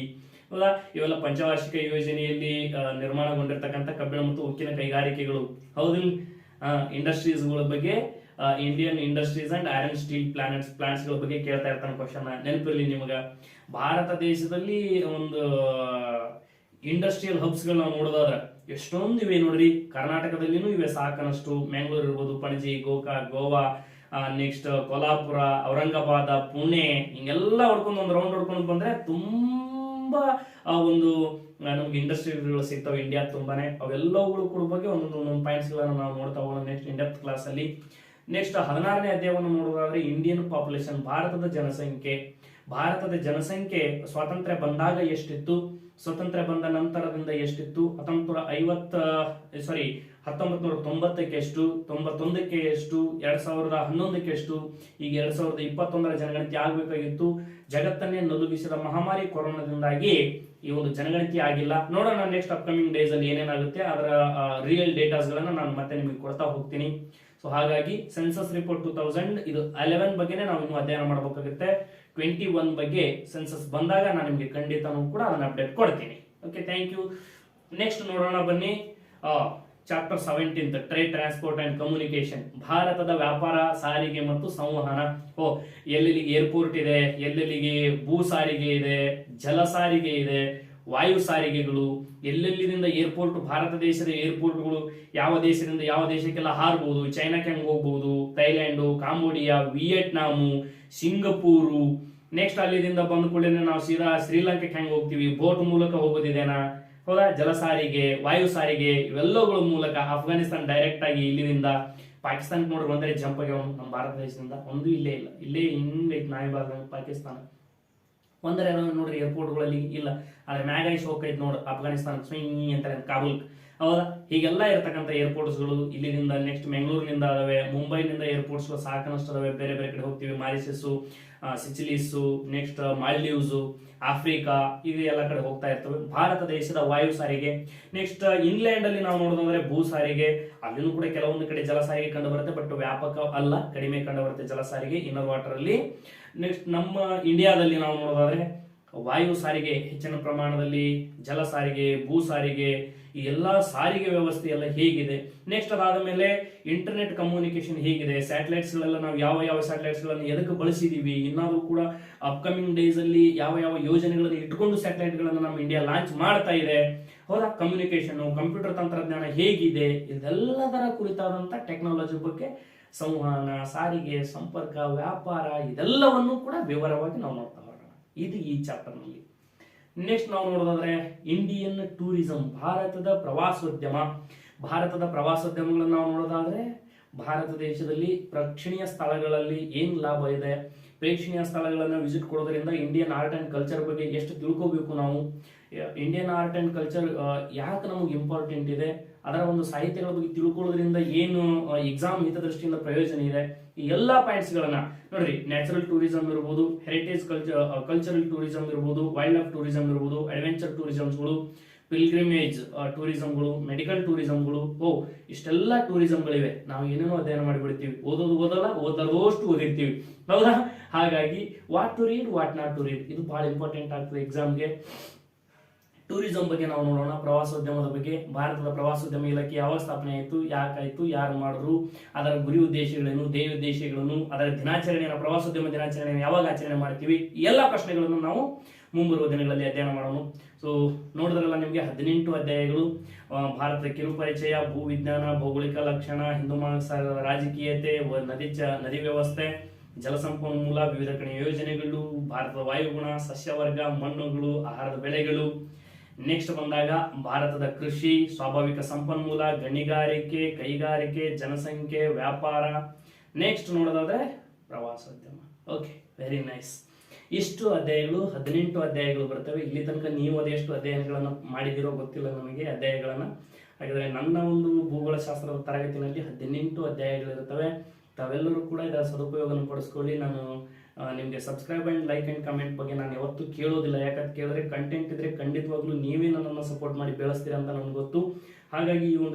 ಹೌದಾ, ಇವೆಲ್ಲ ಪಂಚವಾರ್ಷಿಕ ಯೋಜನೆಯಲ್ಲಿ ನಿರ್ಮಾಣಗೊಂಡಿರ್ತಕ್ಕಂಥ ಕಬ್ಬಿಣ ಮತ್ತು ಉಕ್ಕಿನ ಕೈಗಾರಿಕೆಗಳು. ಹೌದಿಲ್ಲ, ಇಂಡಸ್ಟ್ರೀಸ್ಗಳ ಬಗ್ಗೆ Indian industries and iron steel plants ಗಳ ಬಗ್ಗೆ ಕೇಳ್ತಾ ಇರ್ತಾನೆ ಕ್ವಶನ್. ನೆನಪಿರಲಿ ನಿಮಗ, ಭಾರತ ದೇಶದಲ್ಲಿ ಒಂದು ಇಂಡಸ್ಟ್ರಿಯಲ್ ಹಬ್ಸ್ ಗಳು ನಾವು ನೋಡೋದಾದ್ರೆ ಎಷ್ಟೊಂದು ಇವೆ ನೋಡ್ರಿ. ಕರ್ನಾಟಕದಲ್ಲಿನೂ ಇವೆ ಸಾಕನಷ್ಟು. ಮ್ಯಾಂಗ್ಳೂರ್ ಇರ್ಬೋದು, ಪಣಜಿ, ಗೋಕಾಕ್, ಗೋವಾ, ನೆಕ್ಸ್ಟ್ ಕೊಲ್ಹಾಪುರ, ಔರಂಗಾಬಾದ, ಪುಣೆ, ಹಿಂಗೆಲ್ಲ ಹೊಡ್ಕೊಂಡು ಒಂದು ರೌಂಡ್ ಹೊಡ್ಕೊಂಡು ಬಂದ್ರೆ ತುಂಬಾ ಒಂದು ನಮ್ಗೆ ಇಂಡಸ್ಟ್ರಿಗಳು ಸಿಗ್ತಾವೆ ಇಂಡಿಯಾ ತುಂಬಾನೇ. ಅವೆಲ್ಲವುಗಳು ಕೂಡ ಬಗ್ಗೆ ಒಂದೊಂದು ಪಾಯಿಂಟ್ಸ್ ಗಳನ್ನ ನಾವು ನೋಡ್ತಾ ಹೋಗೋಣ ನೆಕ್ಸ್ಟ್ ಇನ್ ಡೆಪ್ತ್ ಕ್ಲಾಸ್ ಅಲ್ಲಿ. ನೆಕ್ಸ್ಟ್ 16ನೇ ಅಧ್ಯಾಯವನ್ನು ನೋಡೋದಾದ್ರೆ ಇಂಡಿಯನ್ ಪಾಪ್ಯುಲೇಷನ್, ಭಾರತದ ಜನಸಂಖ್ಯೆ. ಭಾರತದ ಜನಸಂಖ್ಯೆ ಸ್ವಾತಂತ್ರ್ಯ ಬಂದಾಗ ಎಷ್ಟಿತ್ತು, ಸ್ವತಂತ್ರ ಬಂದ ನಂತರದಿಂದ ಎಷ್ಟಿತ್ತು, 1990ಕ್ಕೆ ಎಷ್ಟು, 91ಕ್ಕೆ ಎಷ್ಟು, 2011ಕ್ಕೆ ಎಷ್ಟು, ಈಗ 2021ರ ಜನಗಣತಿ ಆಗಬೇಕಾಗಿತ್ತು. ಜಗತ್ತನ್ನೇ ನಲುಗಿಸಿದ ಮಹಾಮಾರಿ ಕೊರೋನಾದಿಂದಾಗಿ ಈ ಒಂದು ಜನಗಣತಿ ಆಗಿಲ್ಲ. ನೋಡೋಣ ನೆಕ್ಸ್ಟ್ ಅಪ್ಕಮಿಂಗ್ ಡೇಸ್ ಅಲ್ಲಿ ಏನೇನಾಗುತ್ತೆ, ಅದರ ರಿಯಲ್ ಡೇಟಾಸ್ ಗಳನ್ನ ನಾನು ಮತ್ತೆ ನಿಮಗೆ ಕೊಡ್ತಾ ಹೋಗ್ತೀನಿ. ಸೊ ಹಾಗಾಗಿ ಸೆನ್ಸಸ್ ರಿಪೋರ್ಟ್ 2000 ಇದು 11 ಬಗ್ಗೆನೇ ನಾವು ಇನ್ನು ಅಧ್ಯಯನ ಮಾಡಬೇಕಾಗುತ್ತೆ. 21 ಬಗ್ಗೆ ಸೆನ್ಸಸ್ ಬಂದಾಗ ನಾನು ನಿಮಗೆ ಖಂಡಿತನೂ ಕೂಡ ಅದನ್ನ ಅಪ್ಡೇಟ್ ಕೊಡ್ತೀನಿ. Okay, thank you. ನೆಕ್ಸ್ಟ್ ನೋಡೋಣ ಬನ್ನಿ, chapter 17 trade, transport and communication. ಭಾರತದ ವ್ಯಾಪಾರ, ಸಾರಿಗೆ ಮತ್ತು ಸಂವಹನ. ಎಲ್ಲೆಲ್ಲಿಗೆ ಏರ್ಪೋರ್ಟ್ ಇದೆ, ಎಲ್ಲೆಲ್ಲಿಗೆ ಭೂ ಸಾರಿಗೆ ಇದೆ, ಜಲ ಸಾರಿಗೆ ಇದೆ, ವಾಯು ಸಾರಿಗೆಗಳು, ಎಲ್ಲೆಲ್ಲಿಂದ ಏರ್ಪೋರ್ಟ್, ಭಾರತ ದೇಶದ ಏರ್ಪೋರ್ಟ್ಗಳು ಯಾವ ದೇಶದಿಂದ ಯಾವ ದೇಶಕ್ಕೆಲ್ಲ ಹಾರಬಹುದು, ಚೈನಾಕ್ಕೆ ಹೆಂಗ್ ಹೋಗ್ಬಹುದು, Thailand, Cambodia, Vietnam, Singapore. Next ಅಲ್ಲಿಂದ ಬಂದ ಕೂಡಲೇ ನಾವು ಸೀದಾ ಶ್ರೀಲಂಕಾಕ್ಕೆ ಹೆಂಗ್ ಹೋಗ್ತೀವಿ, ಬೋಟ್ ಮೂಲಕ ಹೋಗೋದಿದೇನಾ, ಹೌದಾ, ಜಲ ಸಾರಿಗೆ, ವಾಯು ಸಾರಿಗೆ, ಇವೆಲ್ಲಗಳ ಮೂಲಕ. ಅಫ್ಘಾನಿಸ್ತಾನ ಡೈರೆಕ್ಟ್ ಆಗಿ ಇಲ್ಲಿಂದ ಪಾಕಿಸ್ತಾನಕ್ಕೆ ನೋಡ್ರಿ ಒಂದೇ ಜಂಪ್ ಆಗ್ಯಾವ ನಮ್ಮ ಭಾರತ ದೇಶದಿಂದ. ಒಂದು ಇಲ್ಲೇ ಇಲ್ಲ, ಇಲ್ಲೇ ಹಿಂಗೈತಿ ನಾಯಿಬಾರ್ದ ಪಾಕಿಸ್ತಾನ. ಒಂದರ ನೋಡ್ರಿ ಏರ್ಪೋರ್ಟ್ಗಳಲ್ಲಿ ಇಲ್ಲ, ಆದ್ರೆ ಮ್ಯಾಗೈಸ್ ಹೋಗ್ತೈತಿ ನೋಡ್ರಿ ಅಫ್ಘಾನಿಸ್ತಾನ ಸ್ವೀ ಅಂತಾರೆ ಕಾಬೂಲ್, ಹೌದಾ. ಹೀಗೆಲ್ಲ ಇರತಕ್ಕಂಥ ಏರ್ಪೋರ್ಟ್ಸ್ಗಳು ಇಲ್ಲಿಂದ. ನೆಕ್ಸ್ಟ್ ಬೆಂಗಳೂರಿನಿಂದ ಅದಾವೆ, ಮುಂಬೈನಿಂದ ಏರ್ಪೋರ್ಟ್ಸ್ ಸಾಕಷ್ಟು ಅದಾವೆ. ಬೇರೆ ಬೇರೆ ಕಡೆ ಹೋಗ್ತೀವಿ, ಮಾರಿಷಸ್, ಸಿಚಿಲೀಸ್, ನೆಕ್ಸ್ಟ್ ಮಾಲ್ಡೀವ್ಸ್, ಆಫ್ರಿಕಾ, ಇದು ಎಲ್ಲ ಕಡೆ ಹೋಗ್ತಾ ಇರ್ತವೆ. ಭಾರತ ದೇಶದ ವಾಯು ಸಾರಿಗೆ. ನೆಕ್ಸ್ಟ್ ಇಂಗ್ಲೆಂಡ್ ಅಲ್ಲಿ ನಾವು ನೋಡೋದಾದ್ರೆ ಭೂ ಸಾರಿಗೆ, ಅಲ್ಲಿನೂ ಕೂಡ ಕೆಲವೊಂದು ಕಡೆ ಜಲ ಸಾರಿಗೆ ಕಂಡು ಬರುತ್ತೆ, ಬಟ್ ವ್ಯಾಪಕ ಅಲ್ಲ, ಕಡಿಮೆ ಕಂಡು ಬರುತ್ತೆ ಜಲ ಸಾರಿಗೆ ಇನ್ನರ್ ವಾಟರ್ ಅಲ್ಲಿ. ನೆಕ್ಸ್ಟ್ ನಮ್ಮ ಇಂಡಿಯಾದಲ್ಲಿ ನಾವು ನೋಡೋದಾದ್ರೆ ವಾಯು ಸಾರಿಗೆ ಹೆಚ್ಚಿನ ಪ್ರಮಾಣದಲ್ಲಿ, ಜಲ ಸಾರಿಗೆ, ಭೂ ಸಾರಿಗೆ, ಈ ಎಲ್ಲಾ ಸಾರಿಗೆ ವ್ಯವಸ್ಥೆ ಎಲ್ಲ ಹೇಗಿದೆ. ನೆಕ್ಸ್ಟ್ ಅದಾದ ಮೇಲೆ ಇಂಟರ್ನೆಟ್ ಕಮ್ಯುನಿಕೇಶನ್ ಹೇಗಿದೆ, ಸ್ಯಾಟಲೈಟ್ಸ್ ಗಳೆಲ್ಲ ನಾವು ಯಾವ ಯಾವ ಸ್ಯಾಟಲೈಟ್ಸ್ ಗಳನ್ನು ಎದಕ್ಕೆ ಬಳಸಿದೀವಿ, ಇನ್ನಾದ್ರೂ ಕೂಡ ಅಪ್ಕಮಿಂಗ್ ಡೇಸ್ ಅಲ್ಲಿ ಯಾವ ಯಾವ ಯೋಜನೆಗಳನ್ನು ಇಟ್ಕೊಂಡು ಸ್ಯಾಟಲೈಟ್ ಗಳನ್ನು ನಮ್ಮ ಇಂಡಿಯಾ ಲಾಂಚ್ ಮಾಡ್ತಾ ಇದೆ, ಹೌದಾ. ಕಮ್ಯುನಿಕೇಶನ್, ಕಂಪ್ಯೂಟರ್ ತಂತ್ರಜ್ಞಾನ ಹೇಗಿದೆ, ಇದೆಲ್ಲದರ ಕುರಿತಾದಂತ ಟೆಕ್ನಾಲಜಿ ಬಗ್ಗೆ, ಸಂವಹನ, ಸಾರಿಗೆ, ಸಂಪರ್ಕ, ವ್ಯಾಪಾರ, ಇದೆಲ್ಲವನ್ನು ಕೂಡ ವಿವರವಾಗಿ ನಾವು ನೋಡ್ತಾ ಹೋಗೋಣ ಇದು ಈ ಚಾಪ್ಟರ್ ನಲ್ಲಿ. ನೆಕ್ಸ್ಟ್ ನಾವು ನೋಡೋದಾದ್ರೆ ಇಂಡಿಯನ್ ಟೂರಿಸಂ, ಭಾರತದ ಪ್ರವಾಸೋದ್ಯಮ. ಭಾರತದ ಪ್ರವಾಸೋದ್ಯಮಗಳನ್ನು ನಾವು ನೋಡೋದಾದ್ರೆ ಭಾರತ ದೇಶದಲ್ಲಿ ಪ್ರೇಕ್ಷಣೀಯ ಸ್ಥಳಗಳಲ್ಲಿ ಏನ್ ಲಾಭ ಇದೆ, ಪ್ರೇಕ್ಷಣೀಯ ಸ್ಥಳಗಳನ್ನು ವಿಸಿಟ್ ಕೊಡೋದ್ರಿಂದ ಇಂಡಿಯನ್ ಆರ್ಟ್ ಅಂಡ್ ಕಲ್ಚರ್ ಬಗ್ಗೆ ಎಷ್ಟು ತಿಳ್ಕೋಬೇಕು ನಾವು, ಇಂಡಿಯನ್ ಆರ್ಟ್ ಅಂಡ್ ಕಲ್ಚರ್ ಯಾಕೆ ನಮಗೆ ಇಂಪಾರ್ಟೆಂಟ್ ಇದೆ, ಅದರ ಒಂದು ಸಾಹಿತ್ಯಗಳ ಬಗ್ಗೆ ತಿಳ್ಕೊಳ್ಳೋದ್ರಿಂದ ಏನು ಎಕ್ಸಾಮ್ ಹಿತದೃಷ್ಟಿಯಿಂದ ಪ್ರಯೋಜನ ಇದೆ, ಈ ಎಲ್ಲಾ ಪಾಯಿಂಟ್ಸ್ ಗಳನ್ನ ನೋಡ್ರಿ. ನ್ಯಾಚುರಲ್ ಟೂರಿಸಂ ಇರ್ಬೋದು, ಹೆರಿಟೇಜ್ ಕಲ್ಚರಲ್ ಟೂರಿಸಂ ಇರ್ಬೋದು, ವೈಲ್ಡ್ ಲೈಫ್ ಟೂರಿಸಂ ಇರ್ಬೋದು, ಅಡ್ವೆಂಚರ್ ಟೂರಿಸಂಗಳು, ಪಿಲ್ಗ್ರಿಮೇಜ್ ಟೂರಿಸಂಗಳು, ಮೆಡಿಕಲ್ ಟೂರಿಸಂಗಳು, ಇಷ್ಟೆಲ್ಲ ಟೂರಿಸಂಗಳಿವೆ. ನಾವು ಏನೇನೋ ಅಧ್ಯಯನ ಮಾಡಿಬಿಡ್ತೀವಿ, ಓದೋದು ಓದಲ್ಲ, ಓದೋಷ್ಟು ಓದಿರ್ತೀವಿ, ಹೌದಾ. ಹಾಗಾಗಿ what to read, what not to read, ಇದು ಬಹಳ ಇಂಪಾರ್ಟೆಂಟ್ ಆಗ್ತದೆ ಎಕ್ಸಾಮ್ಗೆ. ಟೂರಿಸಂ ಬಗ್ಗೆ ನಾವು ನೋಡೋಣ. ಪ್ರವಾಸೋದ್ಯಮದ ಬಗ್ಗೆ, ಭಾರತದ ಪ್ರವಾಸೋದ್ಯಮ ಇಲಾಖೆ ಯಾವಾಗ ಸ್ಥಾಪನೆ ಆಯಿತು, ಯಾಕಾಯ್ತು, ಯಾರು ಮಾಡಿದ್ರು, ಅದರ ಗುರಿ ಉದ್ದೇಶಗಳೇನು, ಧ್ಯೇಯ ಉದ್ದೇಶಗಳನ್ನು, ಅದರ ದಿನಾಚರಣೆಯನ್ನು, ಪ್ರವಾಸೋದ್ಯಮ ದಿನಾಚರಣೆಯನ್ನು ಯಾವಾಗ ಆಚರಣೆ ಮಾಡ್ತೀವಿ, ಈ ಎಲ್ಲ ಪ್ರಶ್ನೆಗಳನ್ನು ನಾವು ಮುಂಬರುವ ದಿನಗಳಲ್ಲಿ ಅಧ್ಯಯನ ಮಾಡೋಣ. ಸೊ ನೋಡಿದ್ರಲ್ಲ, ನಿಮಗೆ 18 ಅಧ್ಯಾಯಗಳು. ಭಾರತದ ಕಿರುಪರಿಚಯ, ಭೂವಿಜ್ಞಾನ, ಭೌಗೋಳಿಕ ಲಕ್ಷಣ, ಹಿಂದೂ ಮಹಾಸಾಗರದ ರಾಜಕೀಯತೆ, ನದಿ ವ್ಯವಸ್ಥೆ, ಜಲಸಂಪನ್ಮೂಲ, ವಿವಿಧ ಕಡೆ ಯೋಜನೆಗಳು, ಭಾರತದ ವಾಯುಗುಣ, ಸಸ್ಯವರ್ಗ, ಮಣ್ಣುಗಳು, ಆಹಾರದ ಬೆಳೆಗಳು. ನೆಕ್ಸ್ಟ್ ಬಂದಾಗ ಭಾರತದ ಕೃಷಿ, ಸ್ವಾಭಾವಿಕ ಸಂಪನ್ಮೂಲ, ಗಣಿಗಾರಿಕೆ, ಕೈಗಾರಿಕೆ, ಜನಸಂಖ್ಯೆ, ವ್ಯಾಪಾರ. ನೆಕ್ಸ್ಟ್ ನೋಡೋದಾದ್ರೆ ಪ್ರವಾಸೋದ್ಯಮ. Okay, very nice. ಇಷ್ಟು ಅಧ್ಯಾಯಗಳು, 18 ಅಧ್ಯಾಯಗಳು ಬರ್ತವೆ. ಇಲ್ಲಿ ತನಕ ನೀವು ಅದೆಷ್ಟು ಅಧ್ಯಯನಗಳನ್ನು ಮಾಡಿದಿರೋ ಗೊತ್ತಿಲ್ಲ ನನಗೆ, ಅಧ್ಯಾಯಗಳನ್ನು. ಹಾಗಾದರೆ ನನ್ನ ಒಂದು ಭೂಗೋಳಶಾಸ್ತ್ರದ ತರಗತಿನಲ್ಲಿ 18 ಅಧ್ಯಾಯಗಳಿರುತ್ತವೆ. ತಾವೆಲ್ಲರೂ ಕೂಡ ಇದರ ಸದುಪಯೋಗವನ್ನು ಪಡಿಸ್ಕೊಳ್ಳಿ. ನಾನು ನಿಮಗೆ subscribe and like and comment ಬಗ್ಗೆ ನಾನು ಯಾವತ್ತೂ ಕೇಳೋದಿಲ್ಲ. ಯಾಕಂತ ಕೇಳಿದ್ರೆ ಕಂಟೆಂಟ್ ಇದ್ರೆ ಖಂಡಿತವಾಗ್ಲೂ ನೀವೇ ನನ್ನನ್ನು ಸಪೋರ್ಟ್ ಮಾಡಿ ಬೆಳೆಸ್ತೀರಾ ಅಂತ ನನಗೆ ಗೊತ್ತು. ಹಾಗಾಗಿ ಈ ಒಂದು